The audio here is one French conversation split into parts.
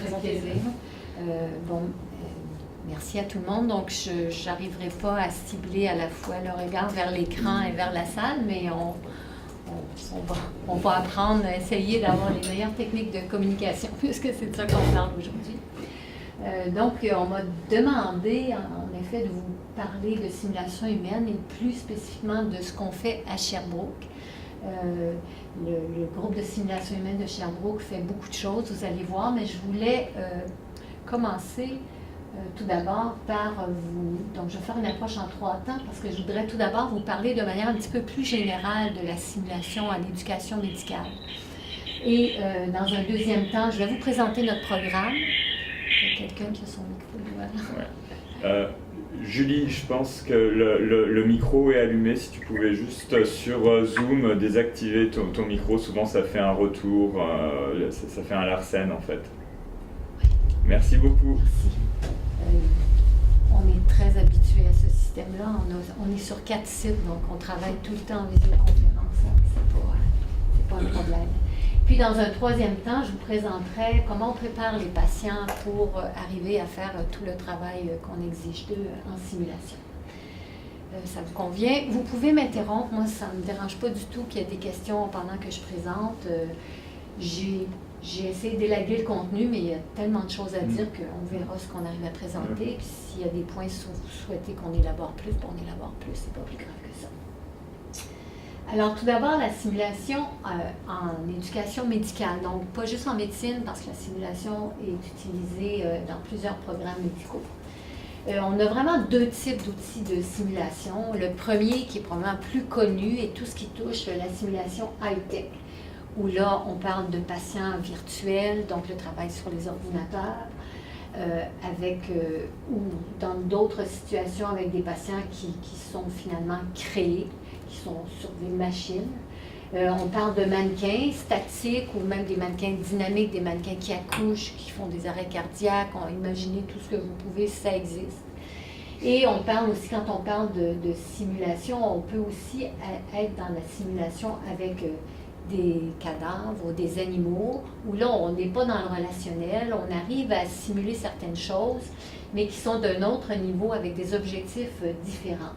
présenter. Merci à tout le monde. Donc, je n'arriverai pas à cibler à la fois le regard vers l'écran et vers la salle, mais on va apprendre à essayer d'avoir les meilleures techniques de communication, puisque c'est de ça qu'on parle aujourd'hui. Donc, on m'a demandé, en effet, de vous parler de simulation humaine et plus spécifiquement de ce qu'on fait à Sherbrooke. Le groupe de simulation humaine de Sherbrooke fait beaucoup de choses, vous allez voir, mais je voulais commencer tout d'abord par vous... Donc, je vais faire une approche en 3 temps parce que je voudrais tout d'abord vous parler de manière un petit peu plus générale de la simulation à l'éducation médicale. Et dans un deuxième temps, je vais vous présenter notre programme. Il y a quelqu'un qui a son micro. Voilà. Ouais. Julie, je pense que le micro est allumé. Si tu pouvais juste sur Zoom désactiver ton micro, souvent ça fait un retour, ça fait un Larsen en fait. Oui. Merci beaucoup. Merci. On est très habitué à ce système-là. On est sur 4 sites, donc on travaille tout le temps en visioconférence. C'est pas un problème. Puis dans un troisième temps, je vous présenterai comment on prépare les patients pour arriver à faire tout le travail qu'on exige d'eux en simulation. Ça vous convient? Vous pouvez m'interrompre. Moi, ça ne me dérange pas du tout qu'il y ait des questions pendant que je présente. J'ai essayé d'élaguer le contenu, mais il y a tellement de choses à dire qu'on verra ce qu'on arrive à présenter. Puis s'il y a des points vous souhaitez qu'on élabore plus, on élabore plus. C'est pas plus grave que ça. Alors, tout d'abord, la simulation en éducation médicale. Donc, pas juste en médecine, parce que la simulation est utilisée dans plusieurs programmes médicaux. On a vraiment 2 types d'outils de simulation. Le premier, qui est probablement plus connu, est tout ce qui touche la simulation high-tech, où là, on parle de patients virtuels, donc le travail sur les ordinateurs, ou dans d'autres situations avec des patients qui sont finalement créés, qui sont sur des machines. On parle de mannequins statiques ou même des mannequins dynamiques, des mannequins qui accouchent, qui font des arrêts cardiaques. Imaginez tout ce que vous pouvez, ça existe. Et on parle aussi, quand on parle de simulation, on peut aussi être dans la simulation avec des cadavres ou des animaux, où là, on n'est pas dans le relationnel, on arrive à simuler certaines choses, mais qui sont d'un autre niveau avec des objectifs différents.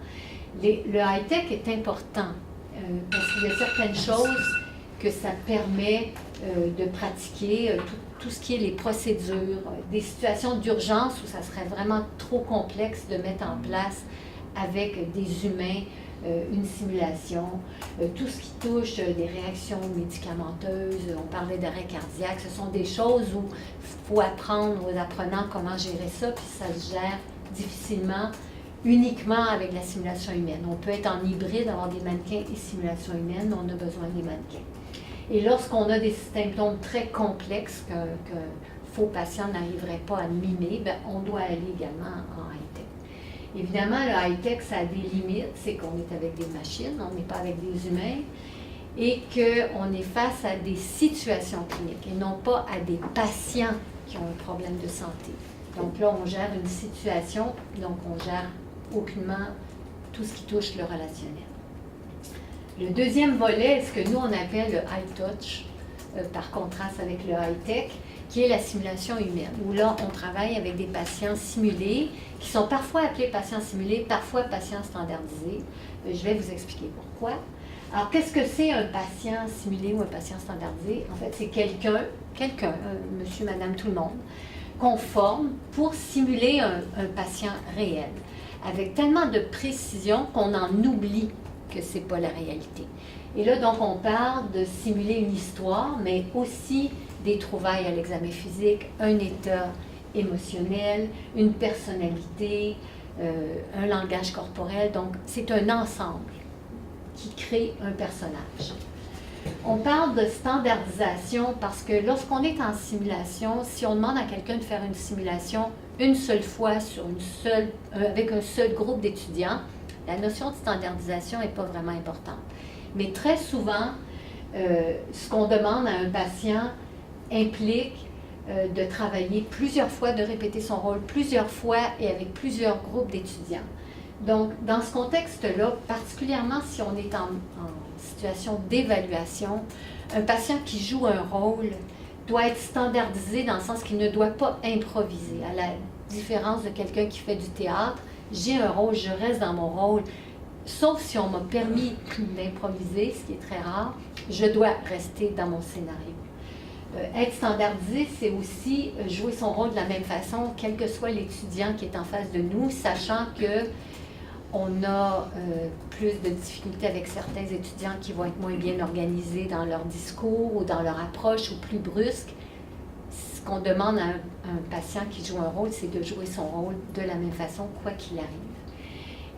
Le high-tech est important parce qu'il y a certaines choses que ça permet de pratiquer, tout ce qui est les procédures, des situations d'urgence où ça serait vraiment trop complexe de mettre en place avec des humains une simulation, tout ce qui touche des réactions médicamenteuses, on parlait d'arrêt cardiaque, ce sont des choses où il faut apprendre aux apprenants comment gérer ça, puis ça se gère difficilement uniquement avec la simulation humaine. On peut être en hybride, avoir des mannequins et simulation humaine, mais on a besoin des mannequins. Et lorsqu'on a des symptômes très complexes que faux patients n'arriveraient pas à mimer, bien, on doit aller également en high-tech. Évidemment, le high-tech, ça a des limites, c'est qu'on est avec des machines, on n'est pas avec des humains, et qu'on est face à des situations cliniques, et non pas à des patients qui ont un problème de santé. Donc là, on gère une situation, donc on gère aucunement tout ce qui touche le relationnel. Le deuxième volet est ce que nous, on appelle le high touch, par contraste avec le high-tech, qui est la simulation humaine, où là, on travaille avec des patients simulés, qui sont parfois appelés patients simulés, parfois patients standardisés. Je vais vous expliquer pourquoi. Alors, qu'est-ce que c'est un patient simulé ou un patient standardisé? En fait, c'est quelqu'un, monsieur, madame, tout le monde, qu'on forme pour simuler un patient réel, avec tellement de précision qu'on en oublie que ce n'est pas la réalité. Et là, donc, on parle de simuler une histoire, mais aussi des trouvailles à l'examen physique, un état émotionnel, une personnalité, un langage corporel. Donc, c'est un ensemble qui crée un personnage. On parle de standardisation parce que lorsqu'on est en simulation, si on demande à quelqu'un de faire une simulation une seule fois sur avec un seul groupe d'étudiants, la notion de standardisation n'est pas vraiment importante. Mais très souvent, ce qu'on demande à un patient implique de travailler plusieurs fois, de répéter son rôle plusieurs fois et avec plusieurs groupes d'étudiants. Donc, dans ce contexte-là, particulièrement si on est en situation d'évaluation, un patient qui joue un rôle doit être standardisé dans le sens qu'il ne doit pas improviser. À la différence de quelqu'un qui fait du théâtre, j'ai un rôle, je reste dans mon rôle, sauf si on m'a permis d'improviser, ce qui est très rare, je dois rester dans mon scénario. Être standardisé, c'est aussi jouer son rôle de la même façon, quel que soit l'étudiant qui est en face de nous, sachant que on a plus de difficultés avec certains étudiants qui vont être moins bien organisés dans leur discours ou dans leur approche ou plus brusques. Ce qu'on demande à un patient qui joue un rôle, c'est de jouer son rôle de la même façon, quoi qu'il arrive.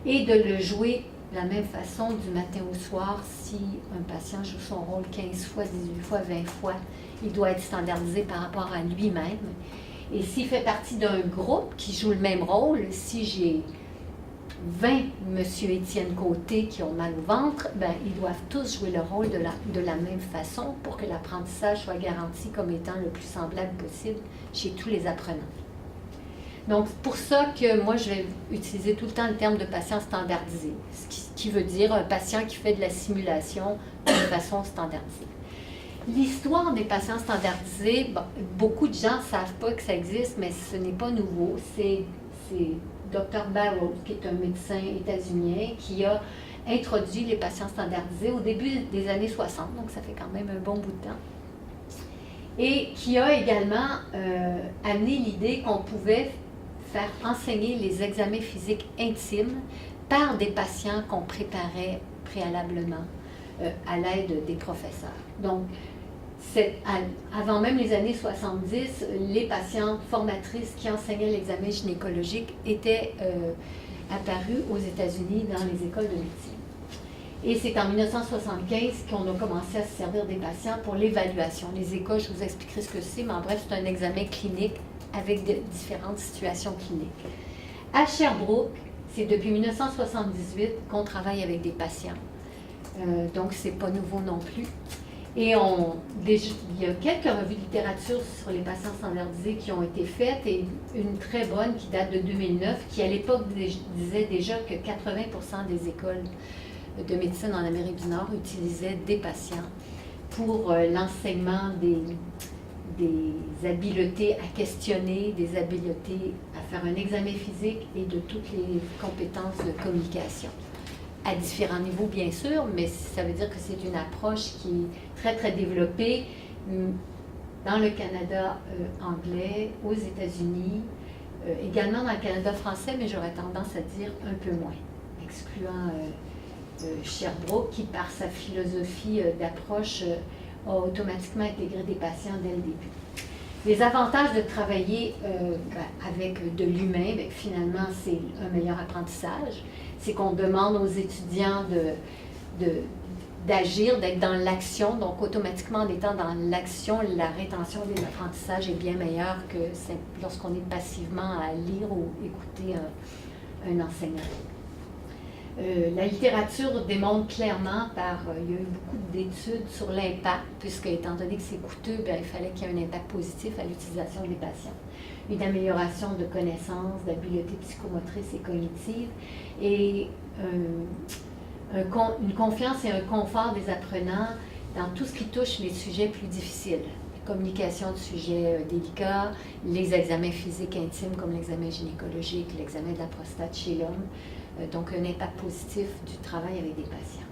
Et de le jouer de la même façon du matin au soir. Si un patient joue son rôle 15 fois, 18 fois, 20 fois, il doit être standardisé par rapport à lui-même. Et s'il fait partie d'un groupe qui joue le même rôle, si j'ai 20 Monsieur Étienne Côté qui ont mal au ventre, ben, ils doivent tous jouer le rôle de la même façon pour que l'apprentissage soit garanti comme étant le plus semblable possible chez tous les apprenants. Donc, c'est pour ça que moi, je vais utiliser tout le temps le terme de patient standardisé, ce qui veut dire un patient qui fait de la simulation de façon standardisée. L'histoire des patients standardisés, bon, beaucoup de gens ne savent pas que ça existe, mais ce n'est pas nouveau. C'est Dr. Barrow, qui est un médecin états-unien, qui a introduit les patients standardisés au début des années 60, donc ça fait quand même un bon bout de temps. Et qui a également amené l'idée qu'on pouvait faire enseigner les examens physiques intimes par des patients qu'on préparait préalablement à l'aide des professeurs. Donc, avant même les années 70, les patientes formatrices qui enseignaient l'examen gynécologique étaient apparues aux États-Unis dans les écoles de médecine. Et c'est en 1975 qu'on a commencé à se servir des patients pour l'évaluation. Les écoles, je vous expliquerai ce que c'est, mais en bref, c'est un examen clinique avec différentes situations cliniques. À Sherbrooke, c'est depuis 1978 qu'on travaille avec des patients. Donc, ce n'est pas nouveau non plus. Et il y a quelques revues de littérature sur les patients standardisés qui ont été faites, et une très bonne qui date de 2009, qui à l'époque disait déjà que 80% des écoles de médecine en Amérique du Nord utilisaient des patients pour l'enseignement des habiletés à questionner, des habiletés à faire un examen physique et de toutes les compétences de communication. À différents niveaux, bien sûr, mais ça veut dire que c'est une approche qui est très, très développée dans le Canada anglais, aux États-Unis, également dans le Canada français, mais j'aurais tendance à dire un peu moins, excluant Sherbrooke, qui par sa philosophie d'approche a automatiquement intégré des patients dès le début. Les avantages de travailler avec de l'humain, finalement, c'est un meilleur apprentissage. C'est qu'on demande aux étudiants d'agir, d'être dans l'action. Donc, automatiquement, en étant dans l'action, la rétention des apprentissages est bien meilleure que lorsqu'on est passivement à lire ou écouter un enseignant. La littérature démontre clairement il y a eu beaucoup d'études sur l'impact, puisque étant donné que c'est coûteux, il fallait qu'il y ait un impact positif à l'utilisation des patients. Une amélioration de connaissances, d'habiletés psychomotrices et cognitives, et une confiance et un confort des apprenants dans tout ce qui touche les sujets plus difficiles. La communication de sujets délicats, les examens physiques intimes comme l'examen gynécologique, l'examen de la prostate chez l'homme. Donc, un impact positif du travail avec des patients.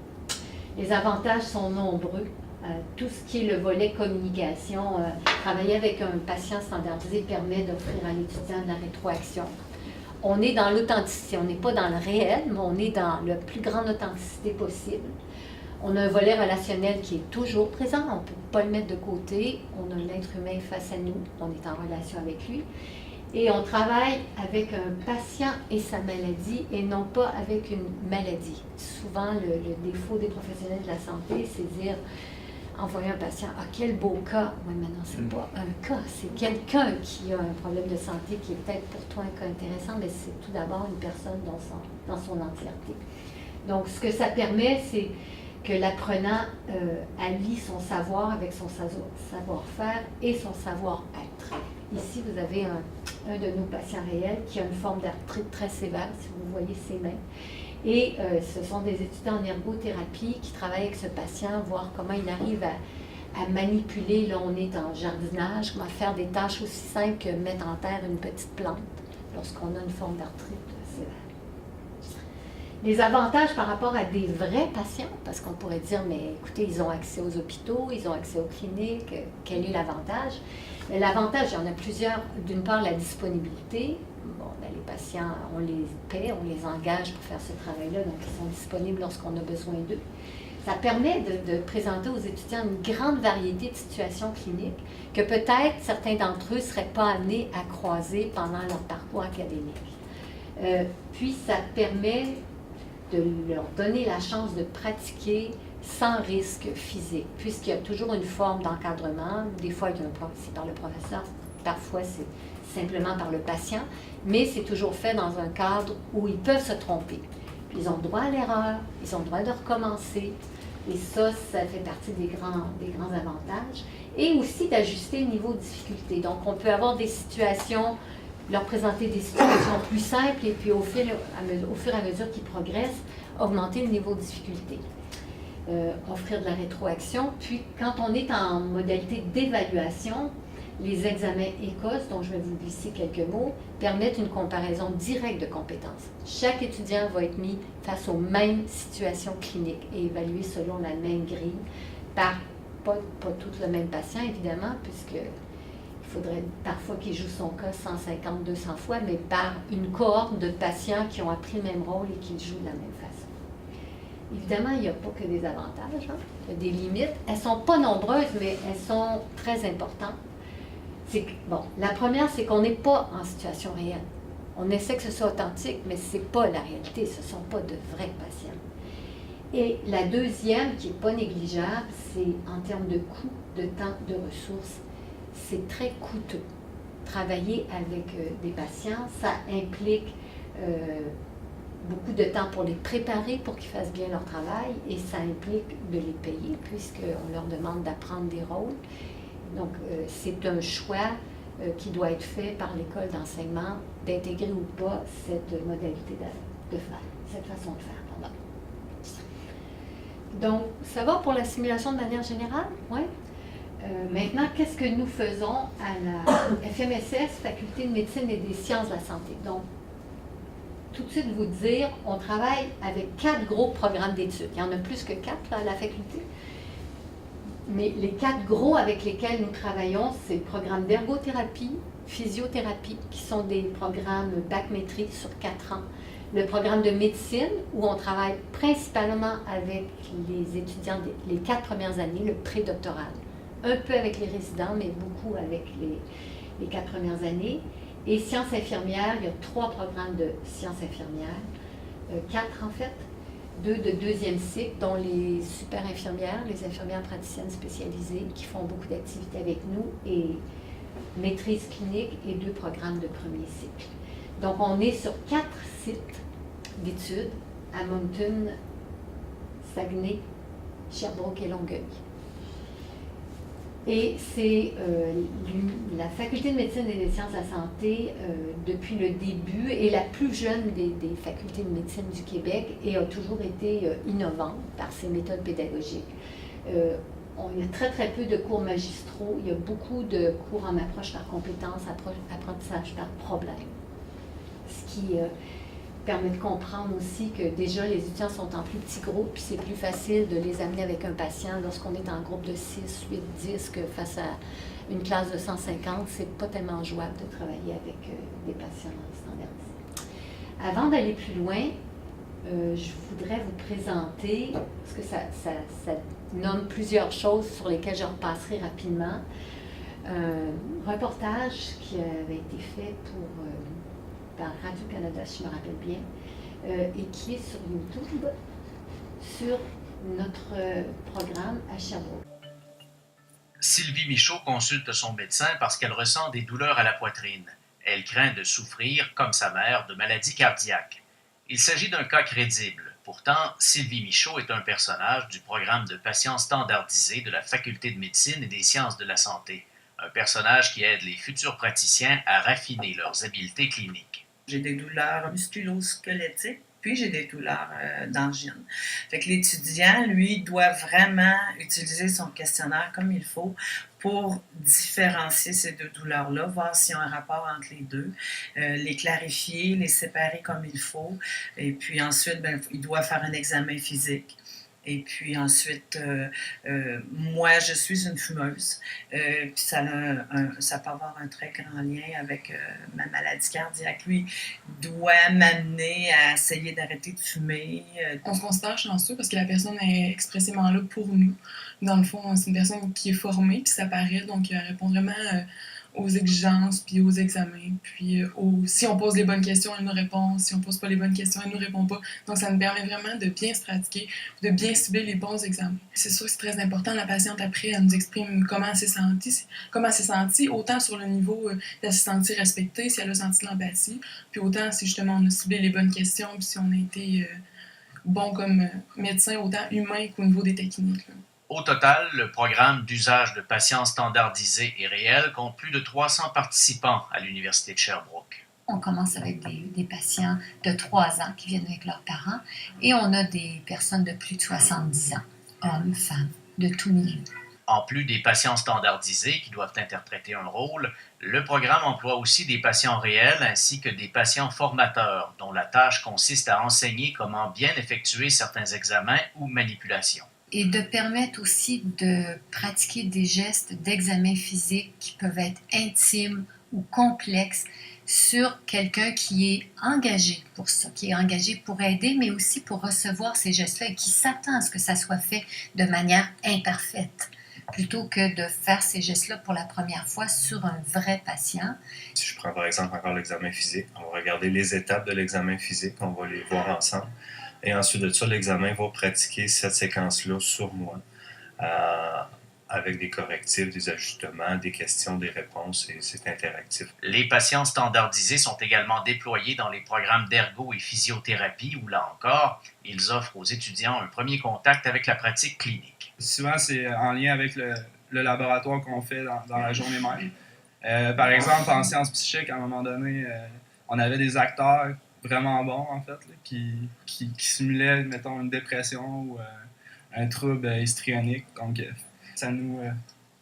Les avantages sont nombreux. Tout ce qui est le volet communication, travailler avec un patient standardisé permet d'offrir à l'étudiant de la rétroaction. On est dans l'authenticité, on n'est pas dans le réel, mais on est dans la plus grande authenticité possible. On a un volet relationnel qui est toujours présent, on ne peut pas le mettre de côté. On a l'être humain face à nous, on est en relation avec lui. Et on travaille avec un patient et sa maladie et non pas avec une maladie. Souvent, le défaut des professionnels de la santé, c'est dire, envoyer un patient, ah, quel beau cas. Oui, mais non, c'est pas un cas, c'est quelqu'un qui a un problème de santé qui est peut-être pour toi un cas intéressant, mais c'est tout d'abord une personne dans son entièreté. Donc, ce que ça permet, c'est que l'apprenant allie son savoir avec son savoir-faire et son savoir-être. Ici, vous avez un de nos patients réels qui a une forme d'arthrite très sévère, si vous voyez ses mains. Et ce sont des étudiants en ergothérapie qui travaillent avec ce patient, voir comment il arrive à manipuler. Là, on est en jardinage, comment faire des tâches aussi simples que mettre en terre une petite plante lorsqu'on a une forme d'arthrite. Les avantages par rapport à des vrais patients, parce qu'on pourrait dire, mais écoutez, ils ont accès aux hôpitaux, ils ont accès aux cliniques, quel est l'avantage? L'avantage, il y en a plusieurs. D'une part, la disponibilité. Bon, ben, les patients, on les paie, on les engage pour faire ce travail-là, donc ils sont disponibles lorsqu'on a besoin d'eux. Ça permet de présenter aux étudiants une grande variété de situations cliniques que peut-être certains d'entre eux ne seraient pas amenés à croiser pendant leur parcours académique. Puis, ça permet de leur donner la chance de pratiquer sans risque physique, puisqu'il y a toujours une forme d'encadrement. Des fois, c'est par le professeur, parfois c'est simplement par le patient, mais c'est toujours fait dans un cadre où ils peuvent se tromper. Puis ils ont le droit à l'erreur, ils ont le droit de recommencer, et ça fait partie des grands avantages. Et aussi d'ajuster le niveau de difficulté. Donc, on peut avoir des situations, leur présenter des situations plus simples, et puis au fur et à mesure qu'ils progressent, augmenter le niveau de difficulté. Offrir de la rétroaction. Puis, quand on est en modalité d'évaluation, les examens ECOS, dont je vais vous glisser quelques mots, permettent une comparaison directe de compétences. Chaque étudiant va être mis face aux mêmes situations cliniques et évalué selon la même grille, pas tout le même patient, évidemment, puisque il faudrait parfois qu'il joue son cas 150, 200 fois, mais par une cohorte de patients qui ont appris le même rôle et qui le jouent de la même façon. Évidemment, il n'y a pas que des avantages, hein. Il y a des limites. Elles ne sont pas nombreuses, mais elles sont très importantes. Bon, la première, c'est qu'on n'est pas en situation réelle. On essaie que ce soit authentique, mais ce n'est pas la réalité. Ce ne sont pas de vrais patients. Et la deuxième, qui n'est pas négligeable, c'est en termes de coût, de temps, de ressources. C'est très coûteux. Travailler avec des patients, ça implique beaucoup de temps pour les préparer, pour qu'ils fassent bien leur travail, et ça implique de les payer, puisqu'on leur demande d'apprendre des rôles. Donc, c'est un choix qui doit être fait par l'école d'enseignement, d'intégrer ou pas cette modalité de faire, cette façon de faire. Pardon. Donc, ça va pour la simulation de manière générale? Oui. Maintenant, qu'est-ce que nous faisons à la FMSS, Faculté de médecine et des sciences de la santé? Donc, tout de suite vous dire, on travaille avec 4 gros programmes d'études. Il y en a plus que 4 là, à la faculté. Mais les 4 gros avec lesquels nous travaillons, c'est le programme d'ergothérapie, physiothérapie, qui sont des programmes bac-maîtrise sur 4 ans. Le programme de médecine, où on travaille principalement avec les étudiants les 4 premières années, le prédoctoral. Un peu avec les résidents, mais beaucoup avec les 4 premières années. Et sciences infirmières, il y a 3 programmes de sciences infirmières, 4 en fait, 2 de deuxième cycle, dont les super infirmières, les infirmières praticiennes spécialisées, qui font beaucoup d'activités avec nous, et maîtrise clinique, et 2 programmes de premier cycle. Donc, on est sur 4 sites d'études à Moncton, Saguenay, Sherbrooke et Longueuil. Et c'est la Faculté de médecine et des sciences de la santé, depuis le début, est la plus jeune des facultés de médecine du Québec et a toujours été innovante par ses méthodes pédagogiques. Il y a très, très peu de cours magistraux. Il y a beaucoup de cours en approche par compétence, apprentissage par problème. Ce qui permet de comprendre aussi que déjà les étudiants sont en plus petits groupes, puis c'est plus facile de les amener avec un patient lorsqu'on est en groupe de 6, 8, 10, que face à une classe de 150, c'est pas tellement jouable de travailler avec des patients standardisés. Avant d'aller plus loin, je voudrais vous présenter, parce que ça nomme plusieurs choses sur lesquelles je repasserai rapidement, un reportage qui avait été fait par Radio-Canada, si je me rappelle bien, et qui est sur YouTube, sur notre programme à Sherbrooke. Sylvie Michaud consulte son médecin parce qu'elle ressent des douleurs à la poitrine. Elle craint de souffrir, comme sa mère, de maladies cardiaques. Il s'agit d'un cas crédible. Pourtant, Sylvie Michaud est un personnage du programme de patients standardisés de la Faculté de médecine et des sciences de la santé. Un personnage qui aide les futurs praticiens à raffiner leurs habiletés cliniques. J'ai des douleurs musculo-squelettiques puis j'ai des douleurs d'angine. Fait que l'étudiant, lui, doit vraiment utiliser son questionnaire comme il faut pour différencier ces deux douleurs-là, voir s'il y a un rapport entre les deux, les clarifier, les séparer comme il faut. Et puis ensuite, il doit faire un examen physique. Et puis ensuite, moi, je suis une fumeuse. Puis ça peut avoir un très grand lien avec ma maladie cardiaque. Lui doit m'amener à essayer d'arrêter de fumer. On se considère chanceux parce que la personne est expressément là pour nous. Dans le fond, c'est une personne qui est formée, puis ça paraît, donc elle répond vraiment aux exigences, puis aux examens. Puis si on pose les bonnes questions, elle nous répond. Si on pose pas les bonnes questions, elle nous répond pas. Donc ça nous permet vraiment de bien se pratiquer, de bien cibler les bons examens. C'est sûr que c'est très important. La patiente, après, elle nous exprime comment elle s'est sentie, autant sur le niveau d'elle s'est sentie respectée, si elle a senti de l'empathie, puis autant si justement on a ciblé les bonnes questions, puis si on a été bon comme médecin, autant humain qu'au niveau des techniques. Là. Au total, le programme d'usage de patients standardisés et réels compte plus de 300 participants à l'Université de Sherbrooke. On commence avec des patients de 3 ans qui viennent avec leurs parents et on a des personnes de plus de 70 ans, hommes, femmes, de tout milieu. En plus des patients standardisés qui doivent interpréter un rôle, le programme emploie aussi des patients réels ainsi que des patients formateurs dont la tâche consiste à enseigner comment bien effectuer certains examens ou manipulations. Et de permettre aussi de pratiquer des gestes d'examen physique qui peuvent être intimes ou complexes sur quelqu'un qui est engagé pour ça, qui est engagé pour aider, mais aussi pour recevoir ces gestes-là et qui s'attend à ce que ça soit fait de manière imparfaite, plutôt que de faire ces gestes-là pour la première fois sur un vrai patient. Si je prends par exemple encore l'examen physique, on va regarder les étapes de l'examen physique, on va les voir ensemble. Et ensuite de ça, l'examen va pratiquer cette séquence-là sur moi, avec des correctifs, des ajustements, des questions, des réponses, et c'est interactif. Les patients standardisés sont également déployés dans les programmes d'ergo et physiothérapie, où là encore, ils offrent aux étudiants un premier contact avec la pratique clinique. Souvent, c'est en lien avec le laboratoire qu'on fait dans la journée même. Par exemple, en sciences psychiques, à un moment donné, on avait des acteurs vraiment bons, en fait, là, qui simulaient, mettons, une dépression ou un trouble histrionique. Donc, ça nous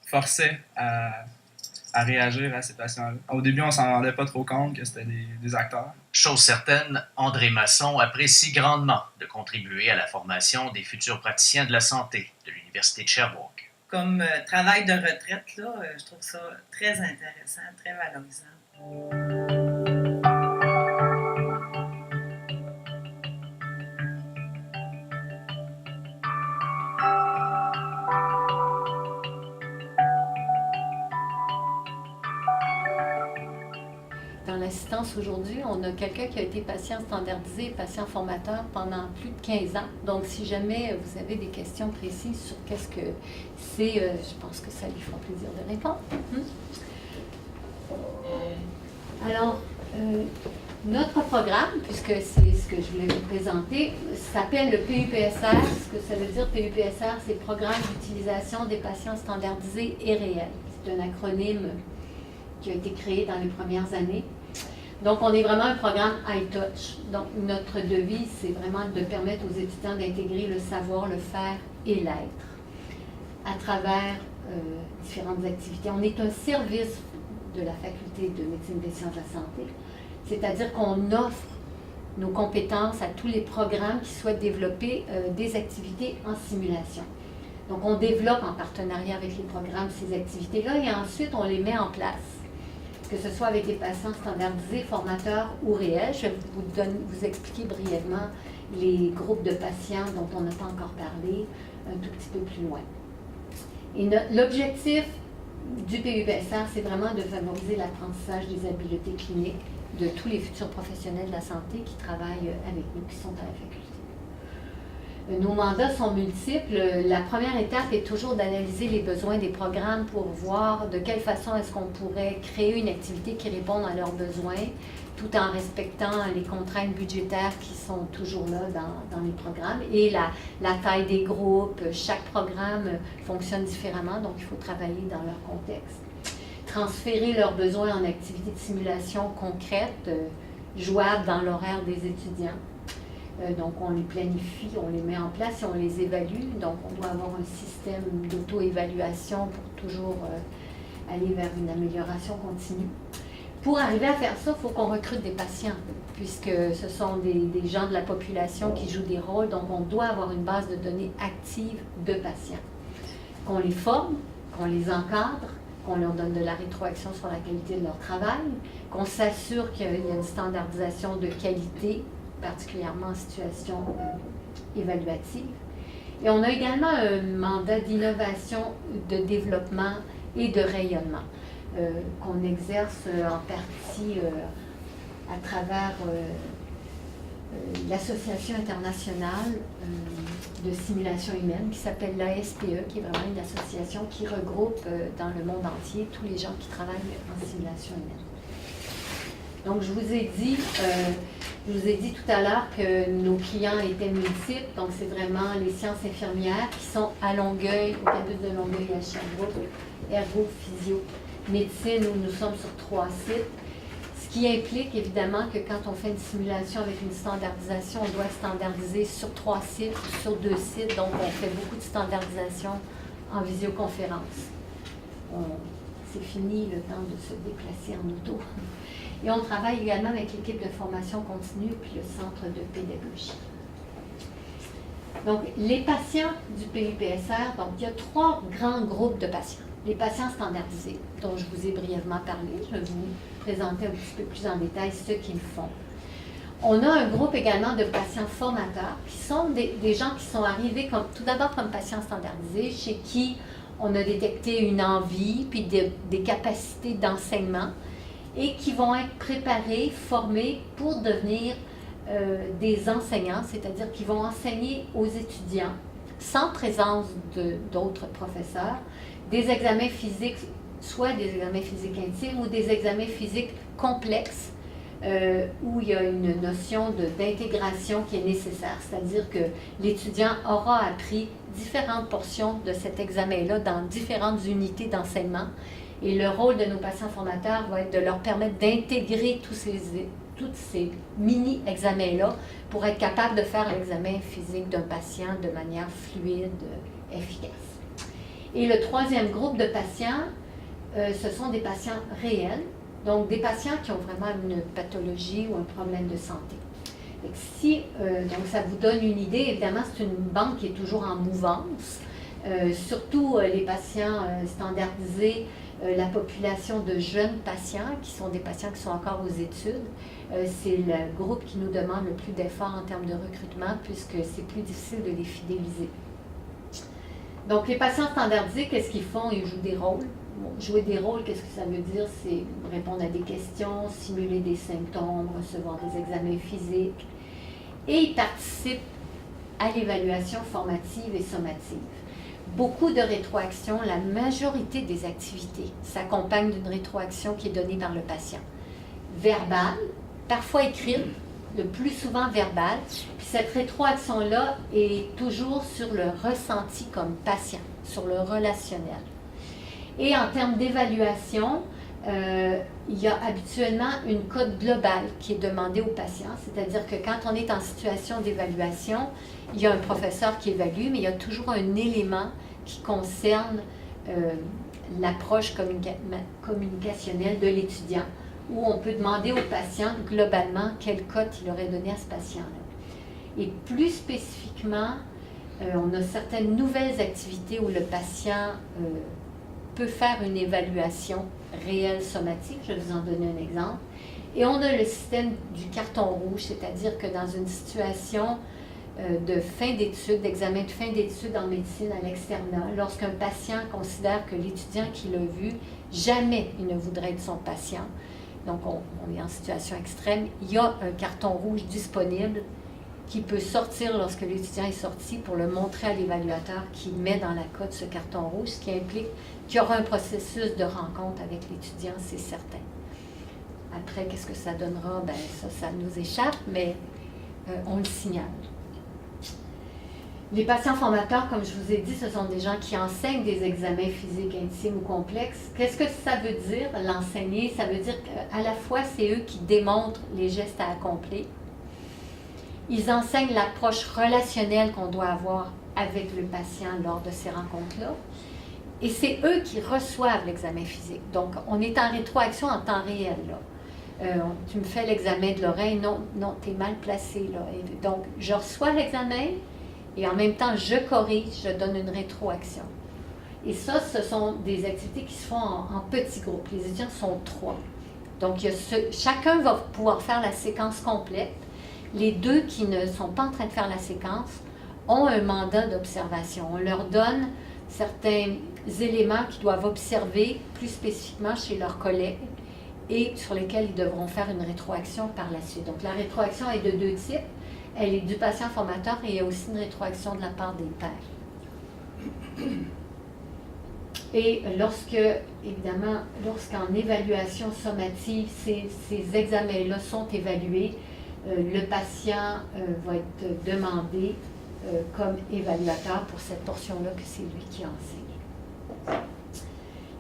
forçait à réagir à ces patients-là. Au début, on s'en rendait pas trop compte que c'était des acteurs. Chose certaine, André Masson apprécie grandement de contribuer à la formation des futurs praticiens de la santé de l'Université de Sherbrooke. Comme travail de retraite, là, je trouve ça très intéressant, très valorisant. Dans l'assistance aujourd'hui, on a quelqu'un qui a été patient standardisé et patient formateur pendant plus de 15 ans. Donc, si jamais vous avez des questions précises sur qu'est-ce que c'est, je pense que ça lui fera plaisir de répondre. Alors, notre programme, puisque c'est ce que je voulais vous présenter, s'appelle le PUPSR. Ce que ça veut dire, PUPSR, c'est Programme d'utilisation des patients standardisés et réels. C'est un acronyme qui a été créé dans les premières années. Donc, on est vraiment un programme high touch. Donc, notre devise, c'est vraiment de permettre aux étudiants d'intégrer le savoir, le faire et l'être à travers différentes activités. On est un service de la Faculté de médecine des sciences de la santé, c'est-à-dire qu'on offre nos compétences à tous les programmes qui souhaitent développer des activités en simulation. Donc, on développe en partenariat avec les programmes ces activités-là et ensuite, on les met en place, que ce soit avec les patients standardisés, formateurs ou réels. Je vais vous expliquer brièvement les groupes de patients dont on n'a pas encore parlé un tout petit peu plus loin. Et l'objectif du PUPSR, c'est vraiment de favoriser l'apprentissage des habiletés cliniques de tous les futurs professionnels de la santé qui travaillent avec nous, qui sont à la faculté. Nos mandats sont multiples. La première étape est toujours d'analyser les besoins des programmes pour voir de quelle façon est-ce qu'on pourrait créer une activité qui réponde à leurs besoins, tout en respectant les contraintes budgétaires qui sont toujours là dans les programmes et la taille des groupes. Chaque programme fonctionne différemment, donc il faut travailler dans leur contexte. Transférer leurs besoins en activités de simulation concrètes, jouables dans l'horaire des étudiants. Donc, on les planifie, on les met en place et on les évalue. Donc, on doit avoir un système d'auto-évaluation pour toujours aller vers une amélioration continue. Pour arriver à faire ça, il faut qu'on recrute des patients, puisque ce sont des gens de la population qui jouent des rôles. Donc, on doit avoir une base de données active de patients. Qu'on les forme, qu'on les encadre, qu'on leur donne de la rétroaction sur la qualité de leur travail, qu'on s'assure qu'il y a une standardisation de qualité, particulièrement en situation évaluative. Et on a également un mandat d'innovation, de développement et de rayonnement qu'on exerce en partie à travers l'Association internationale de simulation humaine qui s'appelle l'ASPE, qui est vraiment une association qui regroupe dans le monde entier tous les gens qui travaillent en simulation humaine. Donc, je vous ai dit tout à l'heure que nos clients étaient multiples. Donc, c'est vraiment les sciences infirmières qui sont à Longueuil, au campus de Longueuil à Sherbrooke, ergo, physio, médecine, où nous sommes sur 3 sites. Ce qui implique évidemment que quand on fait une simulation avec une standardisation, on doit standardiser sur 3 sites ou sur 2 sites. Donc, on fait beaucoup de standardisation en visioconférence. C'est fini le temps de se déplacer en auto. Et on travaille également avec l'équipe de formation continue puis le centre de pédagogie. Donc, les patients du PUPSR, donc il y a 3 grands groupes de patients. Les patients standardisés, dont je vous ai brièvement parlé. Je vais vous présenter un petit peu plus en détail ceux qui le font. On a un groupe également de patients formateurs, qui sont des gens qui sont arrivés tout d'abord comme patients standardisés, chez qui on a détecté une envie, puis des capacités d'enseignement, et qui vont être préparés, formés pour devenir des enseignants, c'est-à-dire qu'ils vont enseigner aux étudiants, sans présence d'autres professeurs, des examens physiques, soit des examens physiques intimes ou des examens physiques complexes, où il y a une notion d'intégration qui est nécessaire, c'est-à-dire que l'étudiant aura appris différentes portions de cet examen-là dans différentes unités d'enseignement. Et le rôle de nos patients formateurs va être de leur permettre d'intégrer tous ces mini-examens-là pour être capable de faire l'examen physique d'un patient de manière fluide, efficace. Et le 3e groupe de patients, ce sont des patients réels, donc des patients qui ont vraiment une pathologie ou un problème de santé. Donc ça vous donne une idée, évidemment c'est une banque qui est toujours en mouvance, surtout les patients standardisés, la population de jeunes patients, qui sont des patients qui sont encore aux études, c'est le groupe qui nous demande le plus d'efforts en termes de recrutement, puisque c'est plus difficile de les fidéliser. Donc, les patients standardisés, qu'est-ce qu'ils font? Ils jouent des rôles. Bon, jouer des rôles, qu'est-ce que ça veut dire? C'est répondre à des questions, simuler des symptômes, recevoir des examens physiques. Et ils participent à l'évaluation formative et sommative. Beaucoup de rétroactions, la majorité des activités s'accompagnent d'une rétroaction qui est donnée par le patient. Verbale, parfois écrite, le plus souvent verbale. Puis cette rétroaction-là est toujours sur le ressenti comme patient, sur le relationnel. Et en termes d'évaluation, il y a habituellement une cote globale qui est demandée aux patients, c'est-à-dire que quand on est en situation d'évaluation, il y a un professeur qui évalue, mais il y a toujours un élément qui concerne l'approche communicationnelle de l'étudiant, où on peut demander au patient globalement quelle cote il aurait donné à ce patient-là. Et plus spécifiquement, on a certaines nouvelles activités où le patient peut faire une évaluation réelle somatique. Je vais vous en donner un exemple. Et on a le système du carton rouge, c'est-à-dire que dans une situation de fin d'études, d'examen de fin d'études en médecine à l'externat, lorsqu'un patient considère que l'étudiant qui l'a vu, jamais il ne voudrait être son patient, donc on est en situation extrême, il y a un carton rouge disponible qui peut sortir lorsque l'étudiant est sorti pour le montrer à l'évaluateur qui met dans la cote ce carton rouge, ce qui implique qu'il y aura un processus de rencontre avec l'étudiant, c'est certain. Après, qu'est-ce que ça donnera? Ben ça nous échappe, mais on le signale. Les patients formateurs, comme je vous ai dit, ce sont des gens qui enseignent des examens physiques intimes ou complexes. Qu'est-ce que ça veut dire, l'enseigner? Ça veut dire qu'à la fois, c'est eux qui démontrent les gestes à accomplir, Ils enseignent l'approche relationnelle qu'on doit avoir avec le patient lors de ces rencontres-là. Et c'est eux qui reçoivent l'examen physique. Donc, on est en rétroaction en temps réel, là. Tu me fais l'examen de l'oreille, non, tu es mal placé, là. Et donc, je reçois l'examen et en même temps, je corrige, je donne une rétroaction. Et ça, ce sont des activités qui se font en petits groupes. Les étudiants sont 3. Donc, chacun va pouvoir faire la séquence complète. Les 2 qui ne sont pas en train de faire la séquence ont un mandat d'observation. On leur donne certains éléments qu'ils doivent observer plus spécifiquement chez leurs collègues et sur lesquels ils devront faire une rétroaction par la suite. Donc, la rétroaction est de 2 types. Elle est du patient formateur et il y a aussi une rétroaction de la part des pairs. Et évidemment, lorsqu'en évaluation sommative, ces examens-là sont évalués, le patient va être demandé comme évaluateur pour cette portion-là que c'est lui qui enseigne.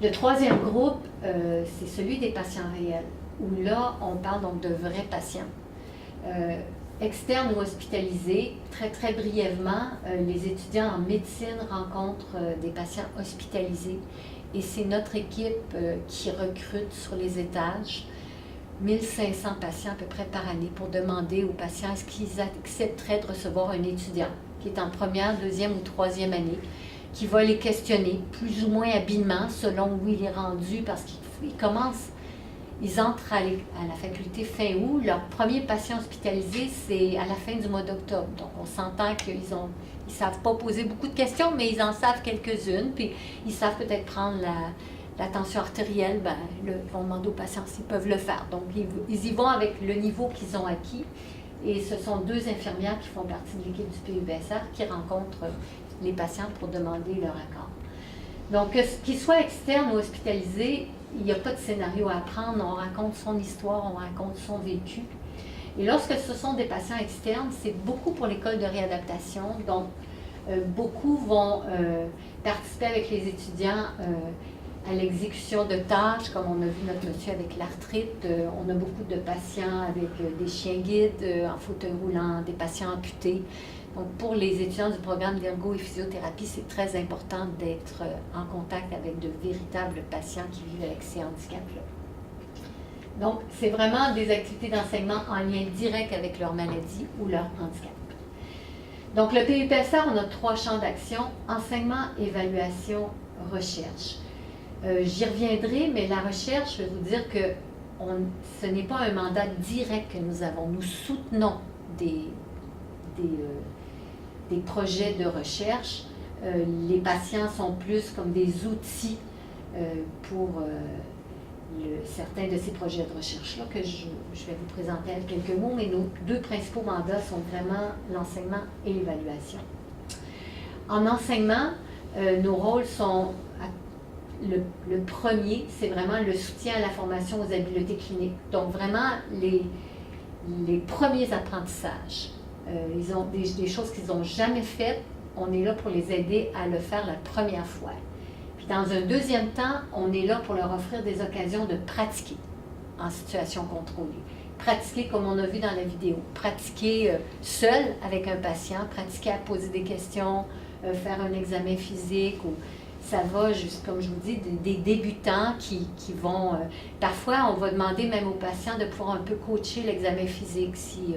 Le 3e groupe, c'est celui des patients réels, où là, on parle donc de vrais patients. Externes ou hospitalisés, très très brièvement, les étudiants en médecine rencontrent des patients hospitalisés et c'est notre équipe qui recrute sur les étages 1500 patients à peu près par année pour demander aux patients est-ce qu'ils accepteraient de recevoir un étudiant qui est en première, 2e ou 3e année, qui va les questionner plus ou moins habilement selon où il est rendu parce qu'ils commencent. Ils entrent à la faculté fin août. Leur premier patient hospitalisé, c'est à la fin du mois d'octobre. Donc, on s'entend qu'ils ne savent pas poser beaucoup de questions, mais ils en savent quelques-unes. Puis, ils savent peut-être prendre la tension artérielle. Ils vont demander aux patients s'ils peuvent le faire. Donc, ils y vont avec le niveau qu'ils ont acquis. Et ce sont 2 infirmières qui font partie de l'équipe du PUBSR qui rencontrent les patients pour demander leur accord. Donc, qu'ils soient externes ou hospitalisés, il n'y a pas de scénario à apprendre, on raconte son histoire, on raconte son vécu. Et lorsque ce sont des patients externes, c'est beaucoup pour l'école de réadaptation, donc beaucoup vont participer avec les étudiants à l'exécution de tâches, comme on a vu notre monsieur avec l'arthrite, on a beaucoup de patients avec des chiens guides en fauteuil roulant, des patients amputés. Donc, pour les étudiants du programme d'ergo et physiothérapie, c'est très important d'être en contact avec de véritables patients qui vivent avec ces handicaps-là. Donc, c'est vraiment des activités d'enseignement en lien direct avec leur maladie ou leur handicap. Donc, le PUPSR, on a 3 champs d'action, enseignement, évaluation, recherche. J'y reviendrai, mais la recherche, je vais vous dire que ce n'est pas un mandat direct que nous avons. Nous soutenons des projets de recherche. Les patients sont plus comme des outils pour certains de ces projets de recherche-là que je vais vous présenter avec quelques mots, mais nos 2 principaux mandats sont vraiment l'enseignement et l'évaluation. En enseignement, nos rôles sont, le premier, c'est vraiment le soutien à la formation aux habiletés cliniques. Donc vraiment les premiers apprentissages. Ils ont des choses qu'ils n'ont jamais faites, on est là pour les aider à le faire la première fois. Puis dans un 2e temps, on est là pour leur offrir des occasions de pratiquer en situation contrôlée. Pratiquer comme on a vu dans la vidéo, pratiquer seul avec un patient, pratiquer à poser des questions, faire un examen physique, ou ça va, juste comme je vous dis, des débutants qui vont... parfois, on va demander même aux patients de pouvoir un peu coacher l'examen physique si...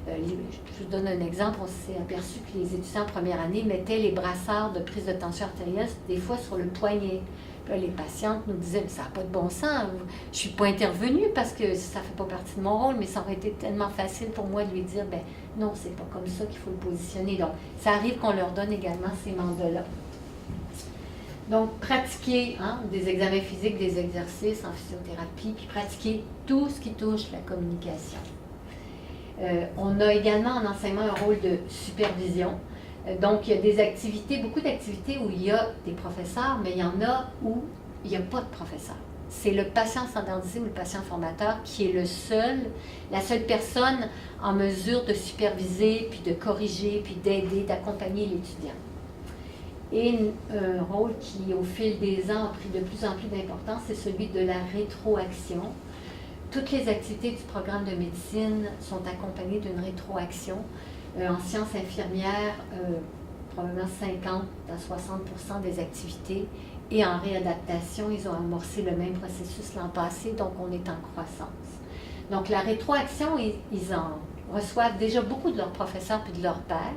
je vous donne un exemple, on s'est aperçu que les étudiants en première année mettaient les brassards de prise de tension artérielle des fois sur le poignet. Puis là, les patientes nous disaient « ça n'a pas de bon sens, je ne suis pas intervenue parce que ça ne fait pas partie de mon rôle, mais ça aurait été tellement facile pour moi de lui dire « ben non, c'est pas comme ça qu'il faut le positionner ». Donc, ça arrive qu'on leur donne également ces mandats-là. Donc, pratiquer des examens physiques, des exercices en physiothérapie, puis pratiquer tout ce qui touche la communication. On a également en enseignement un rôle de supervision. Donc, il y a des activités, beaucoup d'activités où il y a des professeurs, mais il y en a où il n'y a pas de professeur. C'est le patient standardisé ou le patient formateur qui est la seule personne en mesure de superviser, puis de corriger, puis d'aider, d'accompagner l'étudiant. Et un rôle qui, au fil des ans, a pris de plus en plus d'importance, c'est celui de la rétroaction. Toutes les activités du programme de médecine sont accompagnées d'une rétroaction. En sciences infirmières, probablement 50 à 60% des activités. Et en réadaptation, ils ont amorcé le même processus l'an passé, donc on est en croissance. Donc la rétroaction, ils en reçoivent déjà beaucoup de leurs professeurs puis de leurs pairs,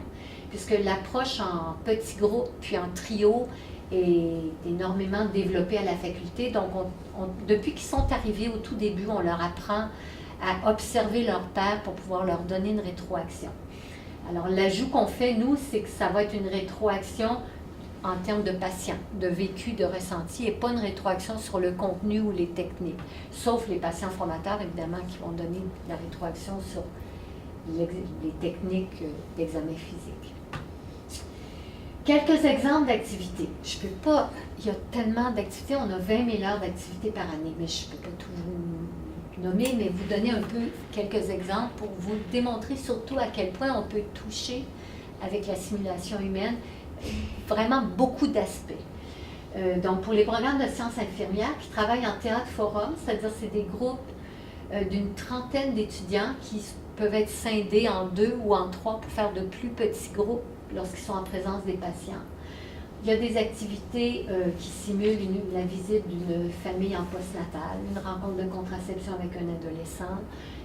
puisque l'approche en petits groupes puis en trio est énormément développée à la faculté. Donc depuis qu'ils sont arrivés au tout début, on leur apprend à observer leurs pairs pour pouvoir leur donner une rétroaction. Alors l'ajout qu'on fait, nous, c'est que ça va être une rétroaction en termes de patients, de vécu, de ressenti, et pas une rétroaction sur le contenu ou les techniques, sauf les patients formateurs, évidemment, qui vont donner la rétroaction sur les techniques d'examen physique. Quelques exemples d'activités. Je ne peux pas, il y a tellement d'activités, on a 20 000 heures d'activités par année, mais je ne peux pas tout vous nommer, mais vous donner un peu quelques exemples pour vous démontrer surtout à quel point on peut toucher avec la simulation humaine vraiment beaucoup d'aspects. Donc, pour les programmes de sciences infirmières qui travaillent en théâtre forum, c'est-à-dire c'est des groupes d'une trentaine d'étudiants qui peuvent être scindés en 2 ou en 3 pour faire de plus petits groupes lorsqu'ils sont en présence des patients. Il y a des activités qui simulent la visite d'une famille en postnatal, une rencontre de contraception avec un adolescent,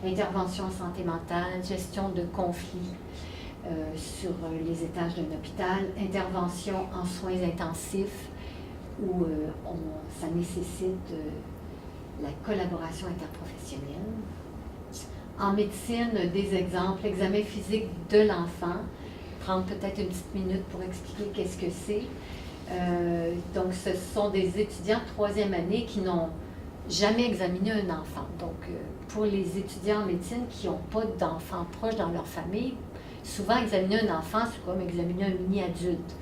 intervention en santé mentale, gestion de conflits sur les étages d'un hôpital, intervention en soins intensifs où ça nécessite la collaboration interprofessionnelle. En médecine, des exemples, examen physique de l'enfant, prendre peut-être une petite minute pour expliquer qu'est-ce que c'est. Donc, ce sont des étudiants de 3e année qui n'ont jamais examiné un enfant. Donc, pour les étudiants en médecine qui n'ont pas d'enfants proches dans leur famille, souvent, examiner un enfant, c'est comme examiner un mini-adulte.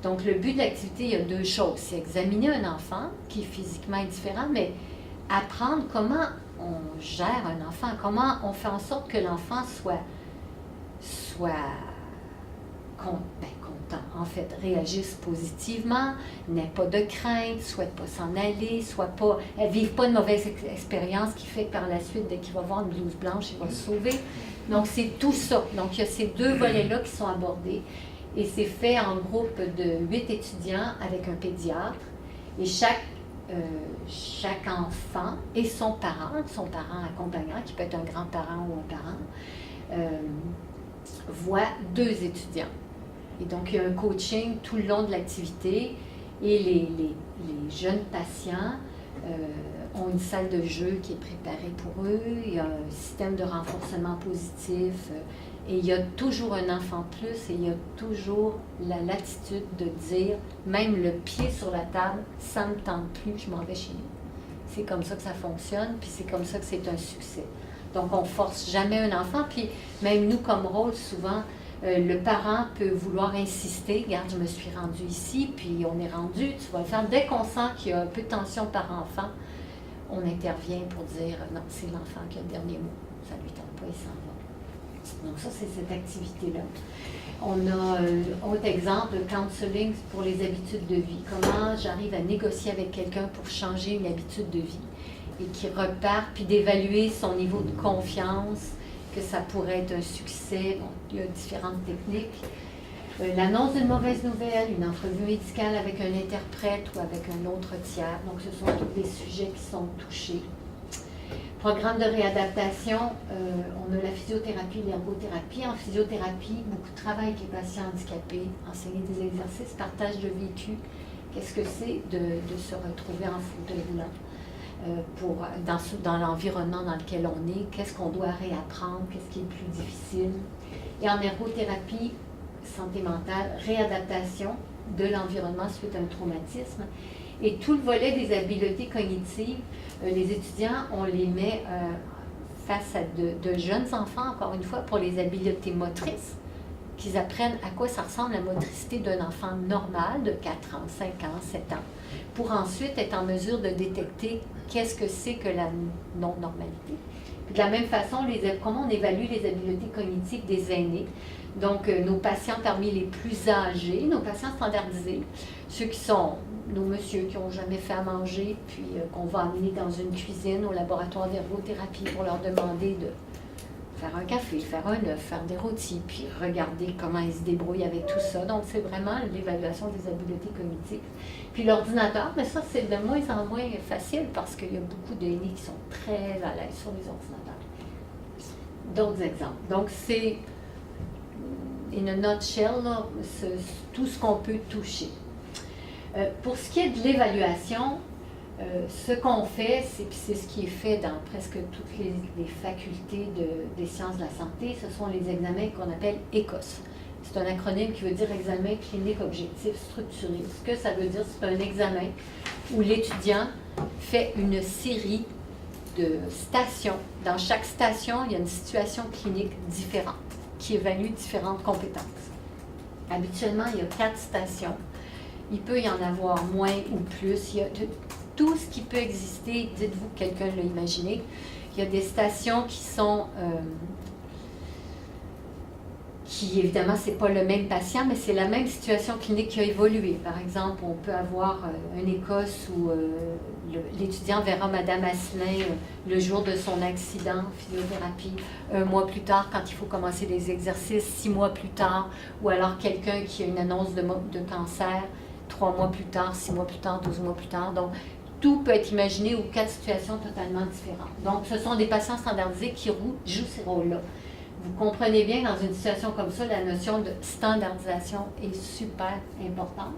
Donc, le but de l'activité, il y a 2 choses. C'est examiner un enfant, qui physiquement est différent, mais apprendre comment on gère un enfant, comment on fait en sorte que l'enfant soit content, en fait, réagisse positivement, n'ait pas de crainte, souhaite pas s'en aller, vive pas une mauvaise expérience qui fait que par la suite, dès qu'il va voir une blouse blanche, il va se sauver. Donc, c'est tout ça. Donc, il y a ces 2 volets-là qui sont abordés. Et c'est fait en groupe de 8 étudiants avec un pédiatre. Et chaque enfant et son parent accompagnant, qui peut être un grand-parent ou un parent, voit 2 étudiants. Et donc, il y a un coaching tout le long de l'activité. Et les jeunes patients ont une salle de jeu qui est préparée pour eux. Il y a un système de renforcement positif. Et il y a toujours un enfant de plus et il y a toujours la latitude de dire, même le pied sur la table, ça ne me tente plus, je m'en vais chez nous. C'est comme ça que ça fonctionne, puis c'est comme ça que c'est un succès. Donc, on ne force jamais un enfant, puis même nous, comme rôle, souvent, le parent peut vouloir insister, regarde, je me suis rendue ici, puis on est rendu, tu vas le faire. Dès qu'on sent qu'il y a un peu de tension par enfant, on intervient pour dire, non, c'est l'enfant qui a le dernier mot, ça ne lui tente pas, il s'en va. Donc ça, c'est cette activité-là. On a autre exemple, le counseling pour les habitudes de vie. Comment j'arrive à négocier avec quelqu'un pour changer une habitude de vie et qui repart, puis d'évaluer son niveau de confiance, que ça pourrait être un succès. Bon, il y a différentes techniques. L'annonce d'une mauvaise nouvelle, une entrevue médicale avec un interprète ou avec un autre tiers. Donc, ce sont tous des sujets qui sont touchés. Programme de réadaptation, on a la physiothérapie et l'ergothérapie. En physiothérapie, beaucoup de travail avec les patients handicapés, enseigner des exercices, partage de vécu. Qu'est-ce que c'est de se retrouver en fauteuil roulant dans l'environnement dans lequel on est? Qu'est-ce qu'on doit réapprendre? Qu'est-ce qui est plus difficile? Et en ergothérapie, santé mentale, réadaptation de l'environnement suite à un traumatisme. Et tout le volet des habiletés cognitives, les étudiants, on les met face à de jeunes enfants, encore une fois, pour les habiletés motrices, qu'ils apprennent à quoi ça ressemble la motricité d'un enfant normal de 4 ans, 5 ans, 7 ans, pour ensuite être en mesure de détecter qu'est-ce que c'est que la non-normalité. Puis de la même façon, comment on évalue les habiletés cognitives des aînés. Donc, nos patients parmi les plus âgés, nos patients standardisés, ceux qui sont nos messieurs qui n'ont jamais fait à manger, puis qu'on va amener dans une cuisine au laboratoire d'ergothérapie pour leur demander de faire un café, faire un œuf, faire des rôtis, puis regarder comment ils se débrouillent avec tout ça. Donc, c'est vraiment l'évaluation des habiletés cognitives. Puis l'ordinateur, mais ça, c'est de moins en moins facile parce qu'il y a beaucoup d'aînés qui sont très à l'aise sur les ordinateurs. D'autres exemples. Donc, c'est, in a nutshell, là, c'est tout ce qu'on peut toucher. Pour ce qui est de l'évaluation, ce qu'on fait, c'est ce qui est fait dans presque toutes les facultés des sciences de la santé, ce sont les examens qu'on appelle ECOS. C'est un acronyme qui veut dire examen clinique objectif structuré. Ce que ça veut dire, c'est un examen où l'étudiant fait une série de stations. Dans chaque station, il y a une situation clinique différente qui évalue différentes compétences. Habituellement, il y a 4 stations. Il peut y en avoir moins ou plus. Il y a tout ce qui peut exister, dites-vous que quelqu'un l'a imaginé. Il y a des stations qui sont... qui évidemment, ce n'est pas le même patient, mais c'est la même situation clinique qui a évolué. Par exemple, on peut avoir un ECOS où l'étudiant verra Madame Asselin le jour de son accident, physiothérapie, 1 mois plus tard quand il faut commencer les exercices, 6 mois plus tard, ou alors quelqu'un qui a une annonce de cancer, 3 mois plus tard, 6 mois plus tard, 12 mois plus tard. Donc, tout peut être imaginé ou 4 situations totalement différentes. Donc, ce sont des patients standardisés qui jouent ces rôles-là. Vous comprenez bien, dans une situation comme ça, la notion de standardisation est super importante.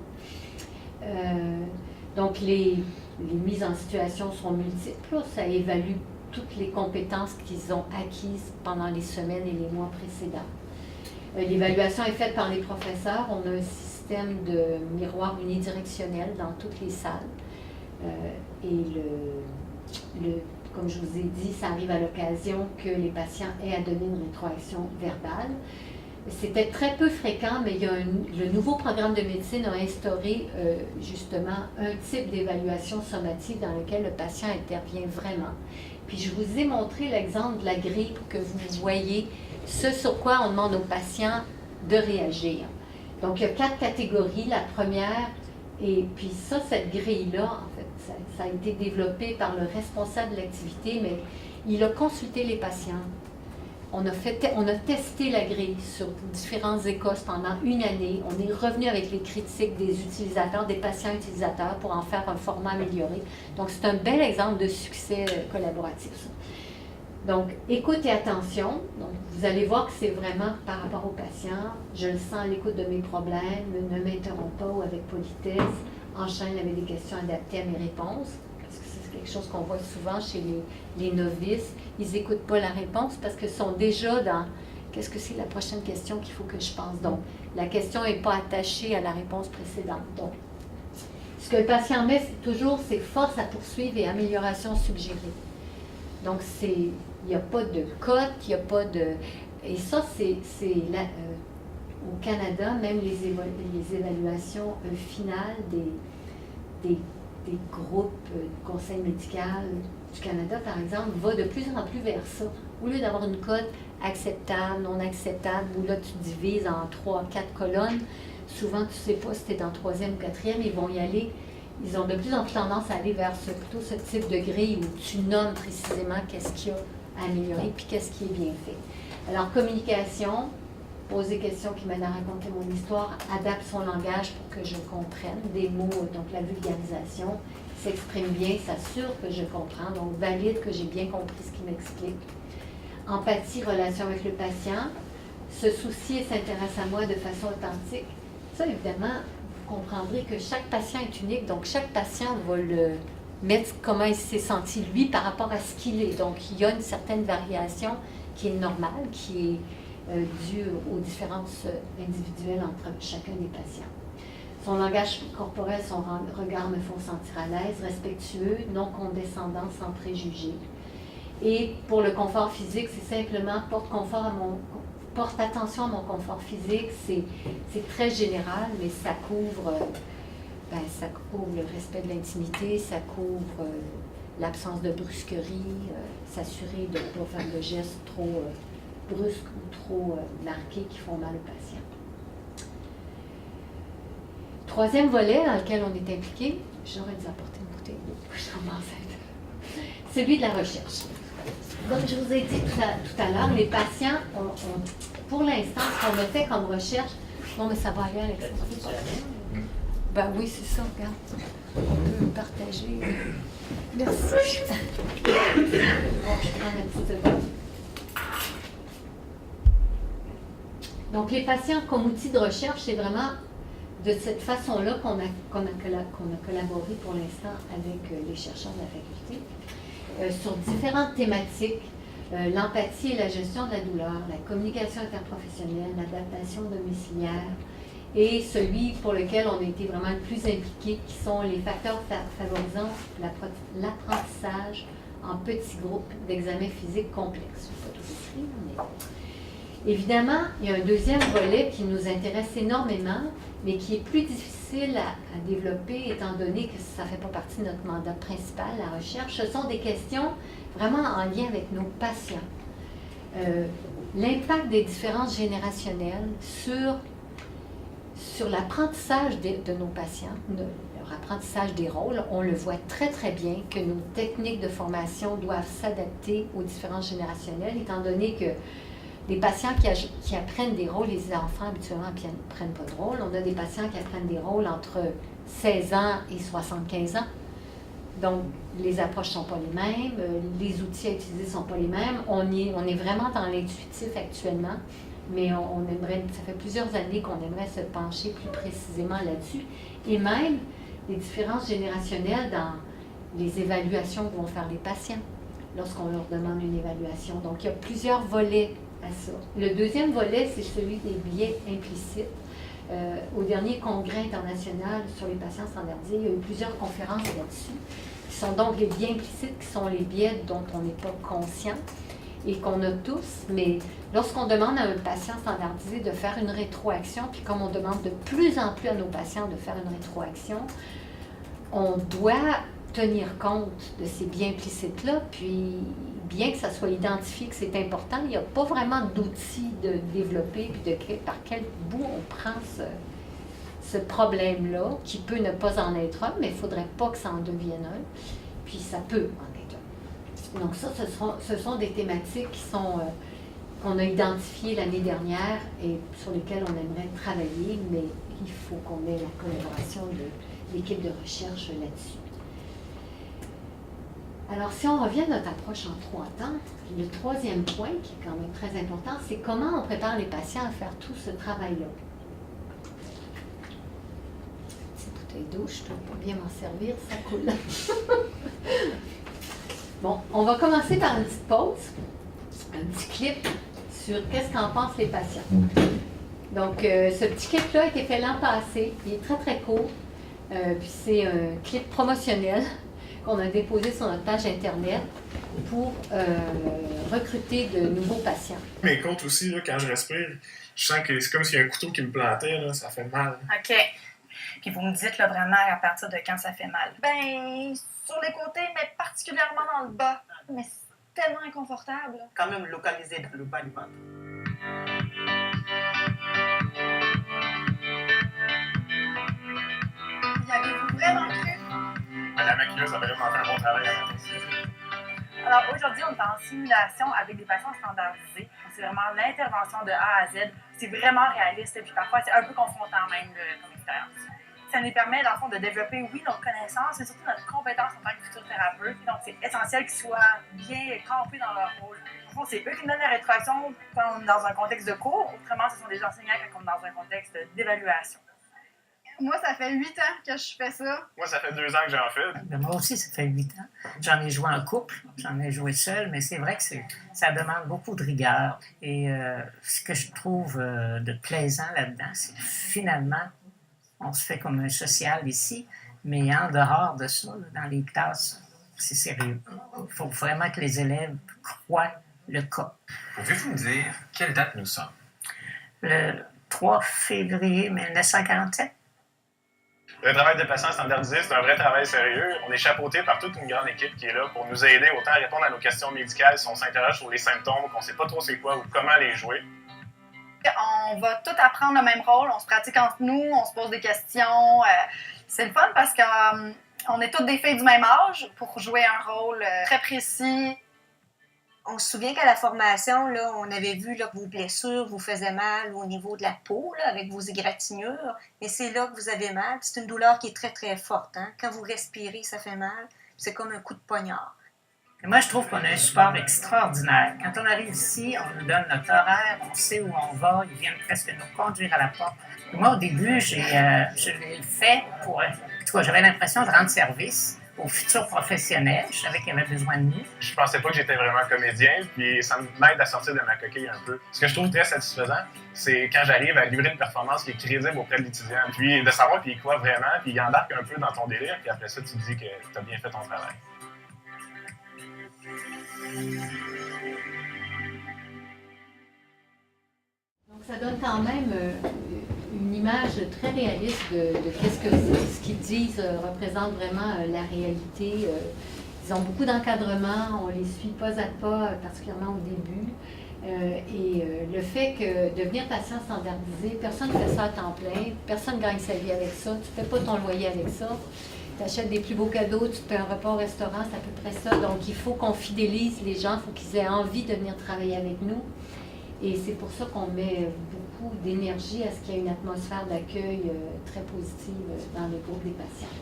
Donc, les mises en situation sont multiples. Ça évalue toutes les compétences qu'ils ont acquises pendant les semaines et les mois précédents. L'évaluation est faite par les professeurs. On a un système de miroir unidirectionnel dans toutes les salles. Comme je vous ai dit, ça arrive à l'occasion que les patients aient à donner une rétroaction verbale. C'était très peu fréquent, mais le nouveau programme de médecine a instauré justement un type d'évaluation sommatique dans lequel le patient intervient vraiment. Puis je vous ai montré l'exemple de la grille pour que vous voyez ce sur quoi on demande aux patients de réagir. Donc il y a 4 catégories. La première, et puis ça, cette grille-là, en fait, ça a été développé par le responsable de l'activité, mais il a consulté les patients. On a testé la grille sur différents ECOS pendant 1 année. On est revenu avec les critiques des utilisateurs, des patients utilisateurs pour en faire un format amélioré. Donc, c'est un bel exemple de succès collaboratif, ça. Donc, écoute et attention. Donc, vous allez voir que c'est vraiment par rapport aux patients. Je le sens à l'écoute de mes problèmes, ne m'interromps pas ou avec politesse, enchaîne avec des questions adaptées à mes réponses. Parce que c'est quelque chose qu'on voit souvent chez les novices. Ils n'écoutent pas la réponse parce qu'ils sont déjà dans qu'est-ce que c'est la prochaine question qu'il faut que je pense. Donc, la question n'est pas attachée à la réponse précédente. Donc, ce que le patient met, c'est toujours ses forces à poursuivre et amélioration suggérée. Donc, il n'y a pas de cote, il n'y a pas de... Et ça, au Canada, même les évaluations finales des groupes du conseil médical du Canada, par exemple, va de plus en plus vers ça. Au lieu d'avoir une cote acceptable, non acceptable, où là, tu divises en 3, 4 colonnes, souvent, tu ne sais pas si tu es dans 3e ou 4e, ils vont y aller. Ils ont de plus en plus tendance à aller vers plutôt ce type de grille où tu nommes précisément qu'est-ce qu'il y a à améliorer puis qu'est-ce qui est bien fait. Alors, communication, poser des questions qui m'aident à raconter mon histoire, adapte son langage pour que je comprenne. Des mots, donc la vulgarisation, s'exprime bien, s'assure que je comprends, donc valide que j'ai bien compris ce qu'il m'explique. Empathie, relation avec le patient, se soucie et s'intéresse à moi de façon authentique. Ça, évidemment, vous comprendrez que chaque patient est unique, donc chaque patient va le mettre comment il s'est senti lui par rapport à ce qu'il est. Donc, il y a une certaine variation qui est normale, qui est due aux différences individuelles entre chacun des patients. Son langage corporel, son regard me font sentir à l'aise, respectueux, non condescendant, sans préjugés. Et pour le confort physique, c'est simplement porte attention à mon confort physique, c'est très général, mais ça couvre le respect de l'intimité, ça couvre l'absence de brusquerie, s'assurer de ne pas faire de gestes trop brusques ou trop marqués qui font mal au patient. Troisième volet dans lequel on est impliqué, j'aurais dû apporter une bouteille d'eau, je suis enceinte. Celui de la recherche. Comme je vous ai dit tout à l'heure, les patients, pour l'instant, ce qu'on a fait comme recherche, non mais ça va aller Alexandre. Ben oui, c'est ça, regarde. On peut partager. Merci. Bon, je prends la petite seconde. Donc, les patients comme outil de recherche, c'est vraiment de cette façon-là qu'on a collaboré pour l'instant avec les chercheurs de la faculté sur différentes thématiques. L'empathie et la gestion de la douleur, la communication interprofessionnelle, l'adaptation domiciliaire et celui pour lequel on a été vraiment le plus impliqué, qui sont les facteurs favorisant l'apprentissage en petits groupes d'examens physiques complexes. Je ne vais pas tout écrire, mais... Évidemment, il y a un deuxième volet qui nous intéresse énormément, mais qui est plus difficile à développer étant donné que ça ne fait pas partie de notre mandat principal, la recherche. Ce sont des questions vraiment en lien avec nos patients. L'impact des différences générationnelles sur l'apprentissage de nos patients, leur apprentissage des rôles, on le voit très très bien que nos techniques de formation doivent s'adapter aux différences générationnelles, étant donné que des patients qui apprennent des rôles, les enfants habituellement n'apprennent pas de rôle. On a des patients qui apprennent des rôles entre 16 ans et 75 ans. Donc, les approches ne sont pas les mêmes, les outils à utiliser ne sont pas les mêmes. On est vraiment dans l'intuitif actuellement, mais on aimerait, ça fait plusieurs années qu'on aimerait se pencher plus précisément là-dessus. Et même les différences générationnelles dans les évaluations que vont faire les patients lorsqu'on leur demande une évaluation. Donc, il y a plusieurs volets à ça. Le deuxième volet, c'est celui des biais implicites. Au dernier congrès international sur les patients standardisés, il y a eu plusieurs conférences là-dessus, qui sont donc les biais implicites, qui sont les biais dont on n'est pas conscient et qu'on a tous, mais lorsqu'on demande à un patient standardisé de faire une rétroaction, puis comme on demande de plus en plus à nos patients de faire une rétroaction, on doit tenir compte de ces biais implicites-là, puis bien que ça soit identifié que c'est important, il n'y a pas vraiment d'outils de développer, puis par quel bout on prend ce problème-là, qui peut ne pas en être un, mais il ne faudrait pas que ça en devienne un, puis ça peut en être un. Donc ça, ce sont des thématiques qui sont qu'on a identifiées l'année dernière et sur lesquelles on aimerait travailler, mais il faut qu'on ait la collaboration de l'équipe de recherche là-dessus. Alors, si on revient à notre approche en 3 temps, le troisième point, qui est quand même très important, c'est comment on prépare les patients à faire tout ce travail-là. Petite bouteille d'eau, je ne peux pas bien m'en servir, ça coule. Bon, on va commencer par une petite pause, un petit clip sur qu'est-ce qu'en pensent les patients. Donc, ce petit clip-là a été fait l'an passé, il est très très court, puis c'est un clip promotionnel qu'on a déposé sur notre page Internet pour recruter de nouveaux patients. Mes côtes aussi, là, quand je respire, je sens que c'est comme s'il y a un couteau qui me plantait, là, ça fait mal. OK. Puis vous me dites là, vraiment à partir de quand ça fait mal? Ben, sur les côtés, mais particulièrement dans le bas. Mais c'est tellement inconfortable. Quand même localisé dans le bas du ventre. Y avez-vous vraiment cru? La maquilleuse a vraiment fait un bon travail à matin. Alors aujourd'hui, on est en simulation avec des patients standardisés. C'est vraiment l'intervention de A à Z. C'est vraiment réaliste, puis parfois c'est un peu confrontant même comme expérience. Ça nous permet, dans le fond, de développer, oui, nos connaissances, mais surtout notre compétence en tant que futur thérapeute. Donc, c'est essentiel qu'ils soient bien campés dans leur rôle. Au fond, c'est eux qui nous donnent la rétroaction quand on est dans un contexte de cours. Autrement, ce sont des enseignants quand on est dans un contexte d'évaluation. Moi, ça fait 8 ans que je fais ça. Moi, ça fait 2 ans que j'en fais. Ben, moi aussi, ça fait 8 ans. J'en ai joué en couple, j'en ai joué seul, mais c'est vrai que ça demande beaucoup de rigueur. Et ce que je trouve de plaisant là-dedans, c'est que finalement, on se fait comme un social ici, mais en dehors de ça, dans les classes, c'est sérieux. Il faut vraiment que les élèves croient le cas. Pouvez-vous me dire quelle date nous sommes? Le 3 février 1947. Le travail des patients standardisés, c'est un vrai travail sérieux. On est chapeauté par toute une grande équipe qui est là pour nous aider autant à répondre à nos questions médicales si on s'interroge sur les symptômes, qu'on ne sait pas trop c'est quoi ou comment les jouer. On va tout apprendre le même rôle, on se pratique entre nous, on se pose des questions. C'est le fun parce qu'on est toutes des filles du même âge pour jouer un rôle très précis. On se souvient qu'à la formation, là, on avait vu là, que vos blessures vous faisaient mal au niveau de la peau, là, avec vos égratignures. Et c'est là que vous avez mal. C'est une douleur qui est très, très forte. Hein? Quand vous respirez, ça fait mal. C'est comme un coup de poignard. Et moi, je trouve qu'on a un support extraordinaire. Quand on arrive ici, on nous donne notre horaire, on sait où on va, ils viennent presque nous conduire à la porte. Et moi, au début, je l'ai fait pour... En tout cas, j'avais l'impression de rendre service aux futurs professionnels. Je savais qu'ils avaient besoin de nous. Je pensais pas que j'étais vraiment comédien, puis ça m'aide à sortir de ma coquille un peu. Ce que je trouve très satisfaisant, c'est quand j'arrive à livrer une performance qui est crédible auprès de l'étudiant, puis de savoir qu'il y croit vraiment, puis il embarque un peu dans ton délire, puis après ça, tu te dis que tu as bien fait ton travail. Donc ça donne quand même une image très réaliste de qu'est-ce que ce qu'ils disent représente vraiment la réalité. Ils ont beaucoup d'encadrement, on les suit pas à pas, particulièrement au début. Le fait que devenir patient standardisé, personne ne fait ça à temps plein, personne ne gagne sa vie avec ça, tu ne fais pas ton loyer avec ça. Tu achètes des plus beaux cadeaux, tu te fais un repas au restaurant, c'est à peu près ça. Donc, il faut qu'on fidélise les gens, il faut qu'ils aient envie de venir travailler avec nous. Et c'est pour ça qu'on met beaucoup d'énergie à ce qu'il y ait une atmosphère d'accueil très positive dans le groupe des patients.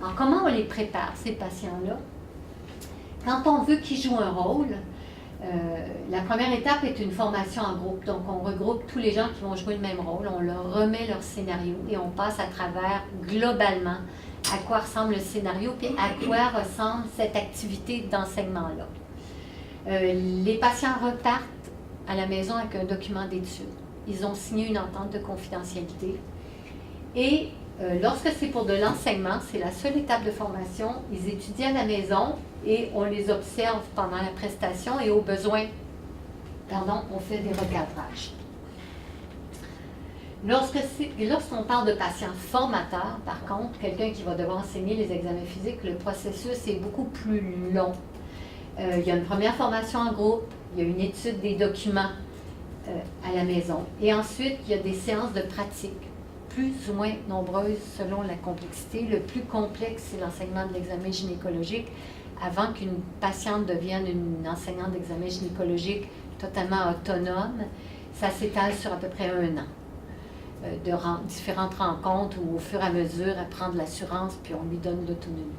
Alors, comment on les prépare, ces patients-là? Quand on veut qu'ils jouent un rôle, la première étape est une formation en groupe. Donc, on regroupe tous les gens qui vont jouer le même rôle, on leur remet leur scénario et on passe à travers, globalement, à quoi ressemble le scénario, puis à quoi ressemble cette activité d'enseignement-là. Les patients repartent à la maison avec un document d'étude. Ils ont signé une entente de confidentialité. Et lorsque c'est pour de l'enseignement, c'est la seule étape de formation, ils étudient à la maison et on les observe pendant la prestation et au besoin, on fait des recadrages. Lorsqu'on parle de patients formateurs, par contre, quelqu'un qui va devoir enseigner les examens physiques, le processus est beaucoup plus long. Il y a une première formation en groupe, il y a une étude des documents à la maison. Et ensuite, il y a des séances de pratique, plus ou moins nombreuses selon la complexité. Le plus complexe, c'est l'enseignement de l'examen gynécologique. Avant qu'une patiente devienne une enseignante d'examen gynécologique totalement autonome, ça s'étale sur à peu près 1 an. De différentes rencontres où au fur et à mesure, elle prend de l'assurance puis on lui donne l'autonomie.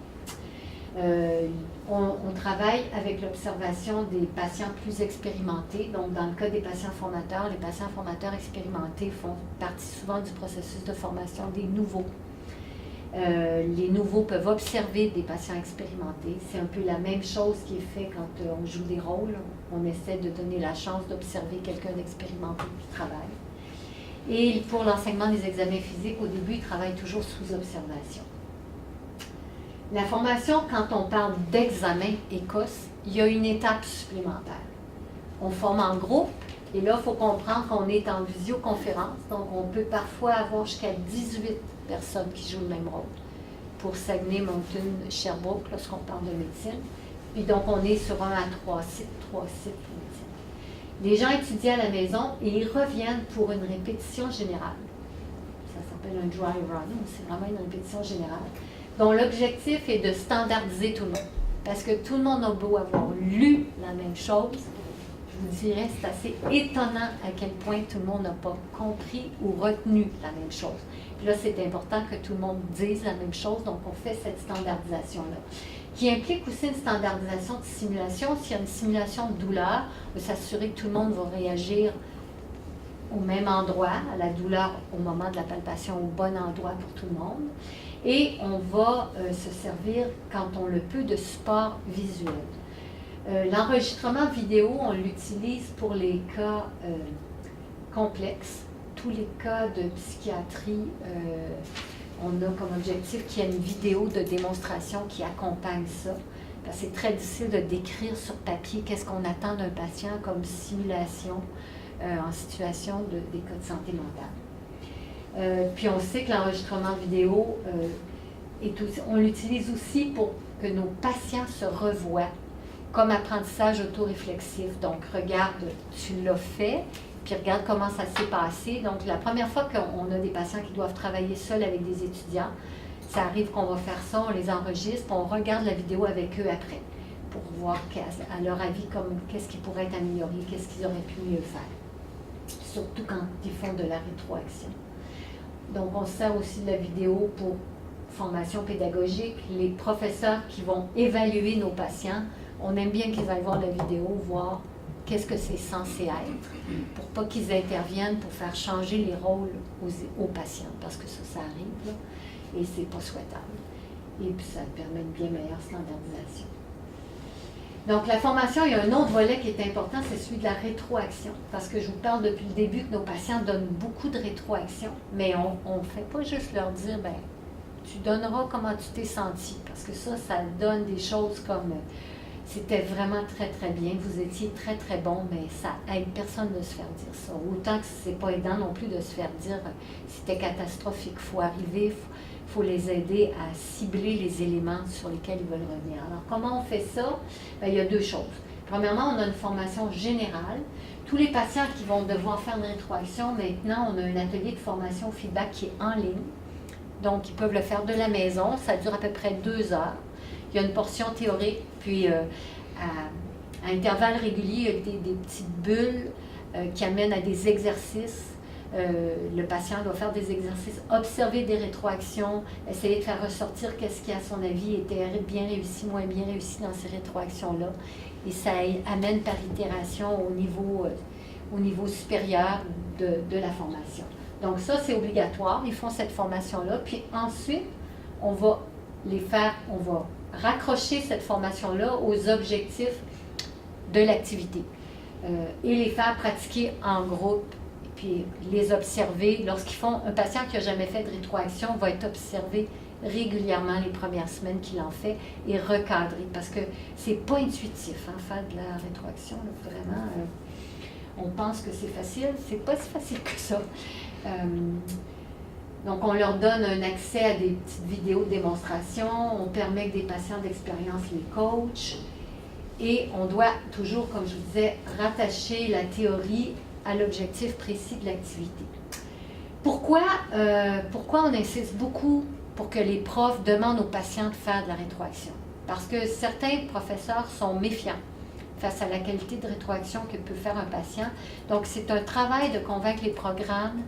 On travaille avec l'observation des patients plus expérimentés. Donc, dans le cas des patients formateurs, les patients formateurs expérimentés font partie souvent du processus de formation des nouveaux. Les nouveaux peuvent observer des patients expérimentés. C'est un peu la même chose qui est fait quand on joue des rôles. On essaie de donner la chance d'observer quelqu'un d'expérimenté qui travaille. Et pour l'enseignement des examens physiques, au début, ils travaillent toujours sous observation. La formation, quand on parle d'examen écosse, il y a une étape supplémentaire. On forme en groupe, et là, il faut comprendre qu'on est en visioconférence, donc on peut parfois avoir jusqu'à 18 personnes qui jouent le même rôle. Pour Saguenay, Moncton, Sherbrooke, lorsqu'on parle de médecine. Puis donc, on est sur 1 à 3 sites de médecine. Les gens étudient à la maison et ils reviennent pour une répétition générale. Ça s'appelle un dry run, c'est vraiment une répétition générale, dont l'objectif est de standardiser tout le monde. Parce que tout le monde a beau avoir lu la même chose, je vous dirais, c'est assez étonnant à quel point tout le monde n'a pas compris ou retenu la même chose. Puis là, c'est important que tout le monde dise la même chose, donc on fait cette standardisation-là, qui implique aussi une standardisation de simulation. S'il y a une simulation de douleur, on va s'assurer que tout le monde va réagir au même endroit, à la douleur au moment de la palpation, au bon endroit pour tout le monde. Et on va se servir, quand on le peut, de support visuel. L'enregistrement vidéo, on l'utilise pour les cas complexes. Tous les cas de psychiatrie, on a comme objectif qu'il y ait une vidéo de démonstration qui accompagne ça. Parce que c'est très difficile de décrire sur papier qu'est-ce qu'on attend d'un patient comme simulation en situation des cas de santé mentale. Puis on sait que l'enregistrement vidéo, on l'utilise aussi pour que nos patients se revoient comme apprentissage autoréflexif. Donc, regarde, tu l'as fait, puis regarde comment ça s'est passé. Donc, la première fois qu'on a des patients qui doivent travailler seuls avec des étudiants, ça arrive qu'on va faire ça, on les enregistre, on regarde la vidéo avec eux après pour voir à leur avis qu'est-ce qui pourrait être amélioré, qu'est-ce qu'ils auraient pu mieux faire. Surtout quand ils font de la rétroaction. Donc, on sert aussi de la vidéo pour formation pédagogique. Les professeurs qui vont évaluer nos patients, on aime bien qu'ils aillent voir la vidéo, voir qu'est-ce que c'est censé être, pour pas qu'ils interviennent pour faire changer les rôles aux patients, parce que ça arrive, là, et c'est pas souhaitable. Et puis, ça permet une bien meilleure standardisation. Donc, la formation, il y a un autre volet qui est important, c'est celui de la rétroaction. Parce que je vous parle depuis le début que nos patients donnent beaucoup de rétroaction, mais on ne fait pas juste leur dire, ben, tu donneras comment tu t'es senti. Parce que ça donne des choses comme, c'était vraiment très, très bien, vous étiez très, très bon, mais ça aide personne de se faire dire ça. Autant que c'est pas aidant non plus de se faire dire, c'était catastrophique, il faut arriver, il faut les aider à cibler les éléments sur lesquels ils veulent revenir. Alors, comment on fait ça? Bien, il y a deux choses. Premièrement, on a une formation générale. Tous les patients qui vont devoir faire une rétroaction, maintenant, on a un atelier de formation feedback qui est en ligne. Donc, ils peuvent le faire de la maison. Ça dure à peu près 2 heures. Il y a une portion théorique, puis à intervalles réguliers, il y a des petites bulles qui amènent à des exercices. Le patient doit faire des exercices, observer des rétroactions, essayer de faire ressortir qu'est-ce qui, à son avis, était bien réussi, moins bien réussi dans ces rétroactions-là. Et ça amène par itération au niveau supérieur de la formation. Donc ça, c'est obligatoire. Ils font cette formation-là. Puis ensuite, on va raccrocher cette formation-là aux objectifs de l'activité et les faire pratiquer en groupe. Puis les observer. Lorsqu'ils font, un patient qui n'a jamais fait de rétroaction va être observé régulièrement les premières semaines qu'il en fait et recadré, parce que c'est pas intuitif, hein, faire de la rétroaction, là, vraiment. On pense que c'est facile, c'est pas si facile que ça. Donc, on leur donne un accès à des petites vidéos de démonstration, on permet que des patients d'expérience les coachent, et on doit toujours, comme je vous disais, rattacher la théorie à l'objectif précis de l'activité. Pourquoi on insiste beaucoup pour que les profs demandent aux patients de faire de la rétroaction? Parce que certains professeurs sont méfiants face à la qualité de rétroaction que peut faire un patient. Donc, c'est un travail de convaincre les programmes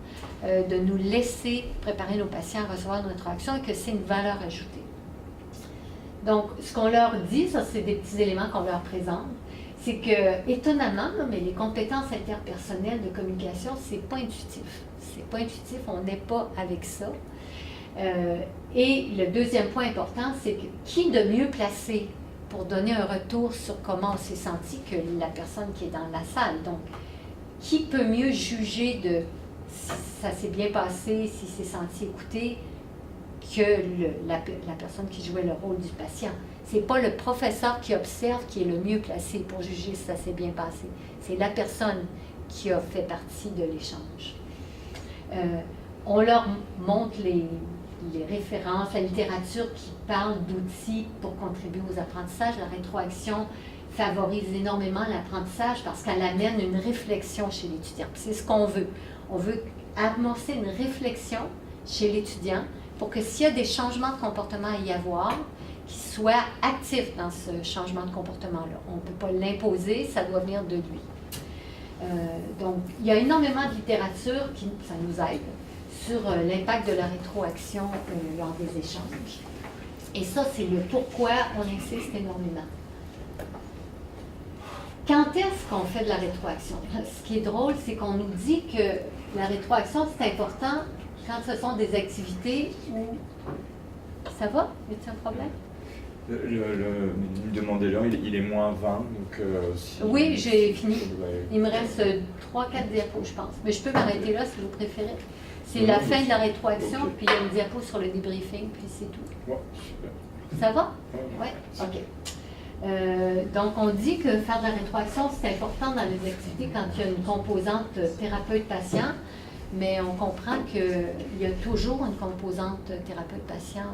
de nous laisser préparer nos patients à recevoir une rétroaction et que c'est une valeur ajoutée. Donc, ce qu'on leur dit, ça, c'est des petits éléments qu'on leur présente, c'est que, étonnamment, mais les compétences interpersonnelles de communication, c'est pas intuitif. C'est pas intuitif, on n'est pas avec ça. Et le deuxième point important, c'est que qui de mieux placé pour donner un retour sur comment on s'est senti que la personne qui est dans la salle. Donc, qui peut mieux juger de si ça s'est bien passé, si s'est senti écouté, que la personne qui jouait le rôle du patient. C'est pas le professeur qui observe qui est le mieux placé pour juger si ça s'est bien passé. C'est la personne qui a fait partie de l'échange. On leur montre les références, la littérature qui parle d'outils pour contribuer aux apprentissages. La rétroaction favorise énormément l'apprentissage parce qu'elle amène une réflexion chez l'étudiant. C'est ce qu'on veut. On veut amorcer une réflexion chez l'étudiant pour que s'il y a des changements de comportement à y avoir, qu'il soit actif dans ce changement de comportement-là. On ne peut pas l'imposer, ça doit venir de lui. Donc, il y a énormément de littérature ça nous aide sur l'impact de la rétroaction lors des échanges. Et ça, c'est le pourquoi on insiste énormément. Quand est-ce qu'on fait de la rétroaction? Ce qui est drôle, c'est qu'on nous dit que la rétroaction, c'est important quand ce sont des activités où... Ça va? Y a-t-il un problème? Demandez-leur, il est moins 20, donc... Oui, j'ai fini. Il me reste 3-4 diapos, je pense. Mais je peux m'arrêter là si vous préférez. C'est la fin de la rétroaction, okay. Puis il y a une diapo sur le débriefing, puis c'est tout. Ouais, super. Ça va? Oui? OK. Donc, on dit que faire de la rétroaction, c'est important dans les activités quand il y a une composante thérapeute-patient, mais on comprend qu'il y a toujours une composante thérapeute-patient.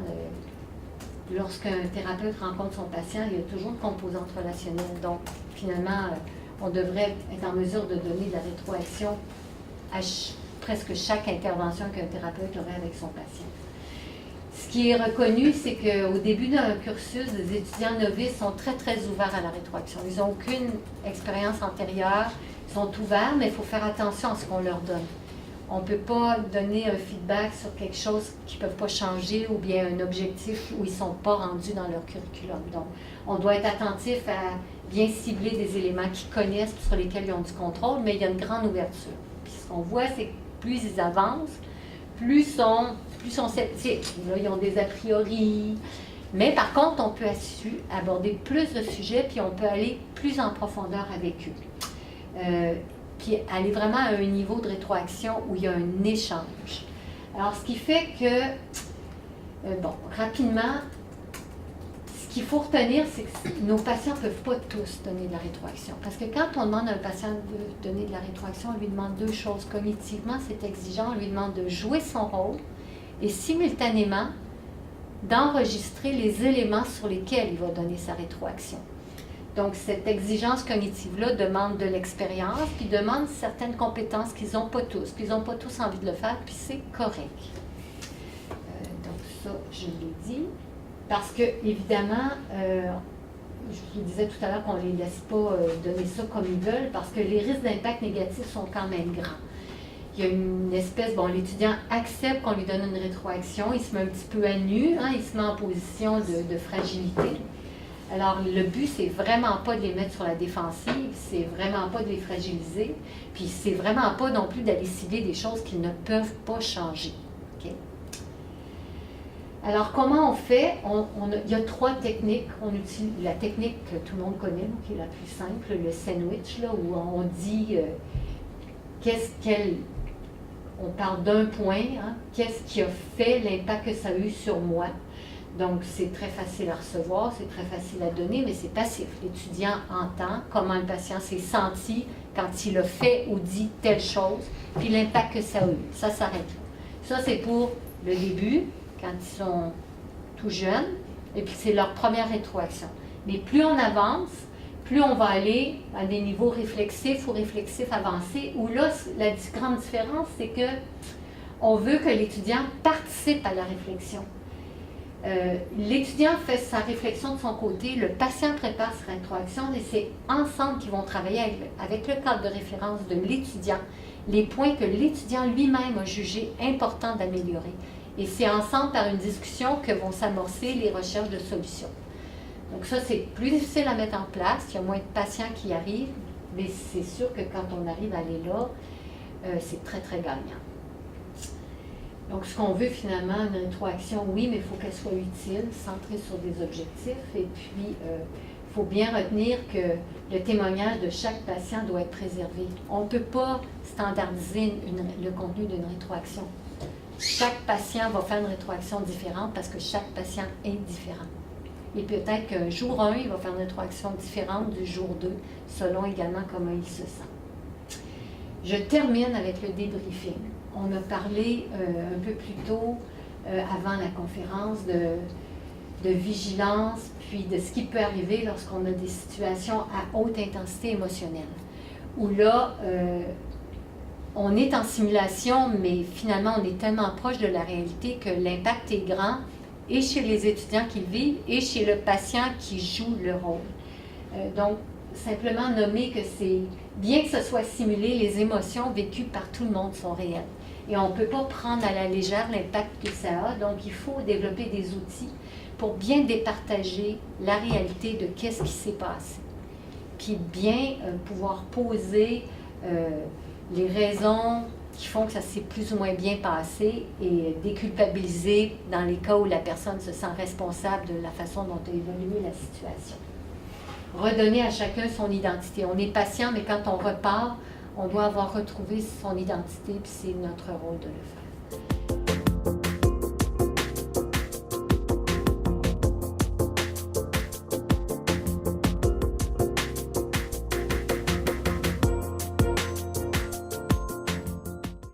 Lorsqu'un thérapeute rencontre son patient, il y a toujours une composante relationnelle. Donc, finalement, on devrait être en mesure de donner de la rétroaction à presque chaque intervention qu'un thérapeute aurait avec son patient. Ce qui est reconnu, c'est qu'au début d'un cursus, les étudiants novices sont très, très ouverts à la rétroaction. Ils n'ont aucune expérience antérieure, ils sont ouverts, mais il faut faire attention à ce qu'on leur donne. On ne peut pas donner un feedback sur quelque chose qu'ils ne peuvent pas changer ou bien un objectif où ils ne sont pas rendus dans leur curriculum. Donc, on doit être attentif à bien cibler des éléments qu'ils connaissent, sur lesquels ils ont du contrôle, mais il y a une grande ouverture. Puis ce qu'on voit, c'est que plus ils avancent, plus sont sceptiques. Là, ils ont des a priori. Mais par contre, on peut aborder plus de sujets, puis on peut aller plus en profondeur avec eux. Puis aller vraiment à un niveau de rétroaction où il y a un échange. Alors, ce qui fait que, rapidement, ce qu'il faut retenir, c'est que nos patients ne peuvent pas tous donner de la rétroaction. Parce que quand on demande à un patient de donner de la rétroaction, on lui demande deux choses. Cognitivement, c'est exigeant. On lui demande de jouer son rôle et simultanément d'enregistrer les éléments sur lesquels il va donner sa rétroaction. Donc, cette exigence cognitive-là demande de l'expérience, puis demande certaines compétences qu'ils n'ont pas tous, puis ils n'ont pas tous envie de le faire, puis c'est correct. Donc, ça, je l'ai dit. Parce que, évidemment, je vous disais tout à l'heure qu'on ne les laisse pas donner ça comme ils veulent, parce que les risques d'impact négatif sont quand même grands. Il y a une espèce, l'étudiant accepte qu'on lui donne une rétroaction, il se met un petit peu à nu, hein, il se met en position de fragilité. Alors, le but, c'est vraiment pas de les mettre sur la défensive, c'est vraiment pas de les fragiliser, puis c'est vraiment pas non plus d'aller cibler des choses qui ne peuvent pas changer. Okay? Alors, comment on fait? Il y a trois techniques. On utilise la technique que tout le monde connaît, qui est la plus simple, le sandwich, là, où on dit on parle d'un point, hein, qu'est-ce qui a fait l'impact que ça a eu sur moi. Donc, c'est très facile à recevoir, c'est très facile à donner, mais c'est passif. L'étudiant entend comment le patient s'est senti quand il a fait ou dit telle chose, puis l'impact que ça a eu. Ça s'arrête là. Ça, c'est pour le début, quand ils sont tout jeunes, et puis c'est leur première rétroaction. Mais plus on avance, plus on va aller à des niveaux réflexifs ou réflexifs avancés, où là, la grande différence, c'est que on veut que l'étudiant participe à la réflexion. L'étudiant fait sa réflexion de son côté, le patient prépare sa rétroaction et c'est ensemble qu'ils vont travailler avec le cadre de référence de l'étudiant, les points que l'étudiant lui-même a jugé importants d'améliorer. Et c'est ensemble, par une discussion, que vont s'amorcer les recherches de solutions. Donc ça, c'est plus difficile à mettre en place, il y a moins de patients qui arrivent, mais c'est sûr que quand on arrive à aller là, c'est très, très gagnant. Donc, ce qu'on veut finalement, une rétroaction, oui, mais il faut qu'elle soit utile, centrée sur des objectifs. Et puis, il faut bien retenir que le témoignage de chaque patient doit être préservé. On ne peut pas standardiser le contenu d'une rétroaction. Chaque patient va faire une rétroaction différente parce que chaque patient est différent. Et peut-être qu'un jour 1, il va faire une rétroaction différente du jour 2, selon également comment il se sent. Je termine avec le débriefing. On a parlé un peu plus tôt, avant la conférence, de vigilance, puis de ce qui peut arriver lorsqu'on a des situations à haute intensité émotionnelle, où là, on est en simulation, mais finalement, on est tellement proche de la réalité que l'impact est grand, et chez les étudiants qui le vivent, et chez le patient qui joue le rôle. Donc, simplement nommer que c'est, bien que ce soit simulé, les émotions vécues par tout le monde sont réelles. Et on ne peut pas prendre à la légère l'impact que ça a, donc il faut développer des outils pour bien départager la réalité de qu'est-ce qui s'est passé. Puis bien pouvoir poser les raisons qui font que ça s'est plus ou moins bien passé et déculpabiliser dans les cas où la personne se sent responsable de la façon dont a évolué la situation. Redonner à chacun son identité. On est patient, mais quand on repart, on doit avoir retrouvé son identité, puis c'est notre rôle de le faire.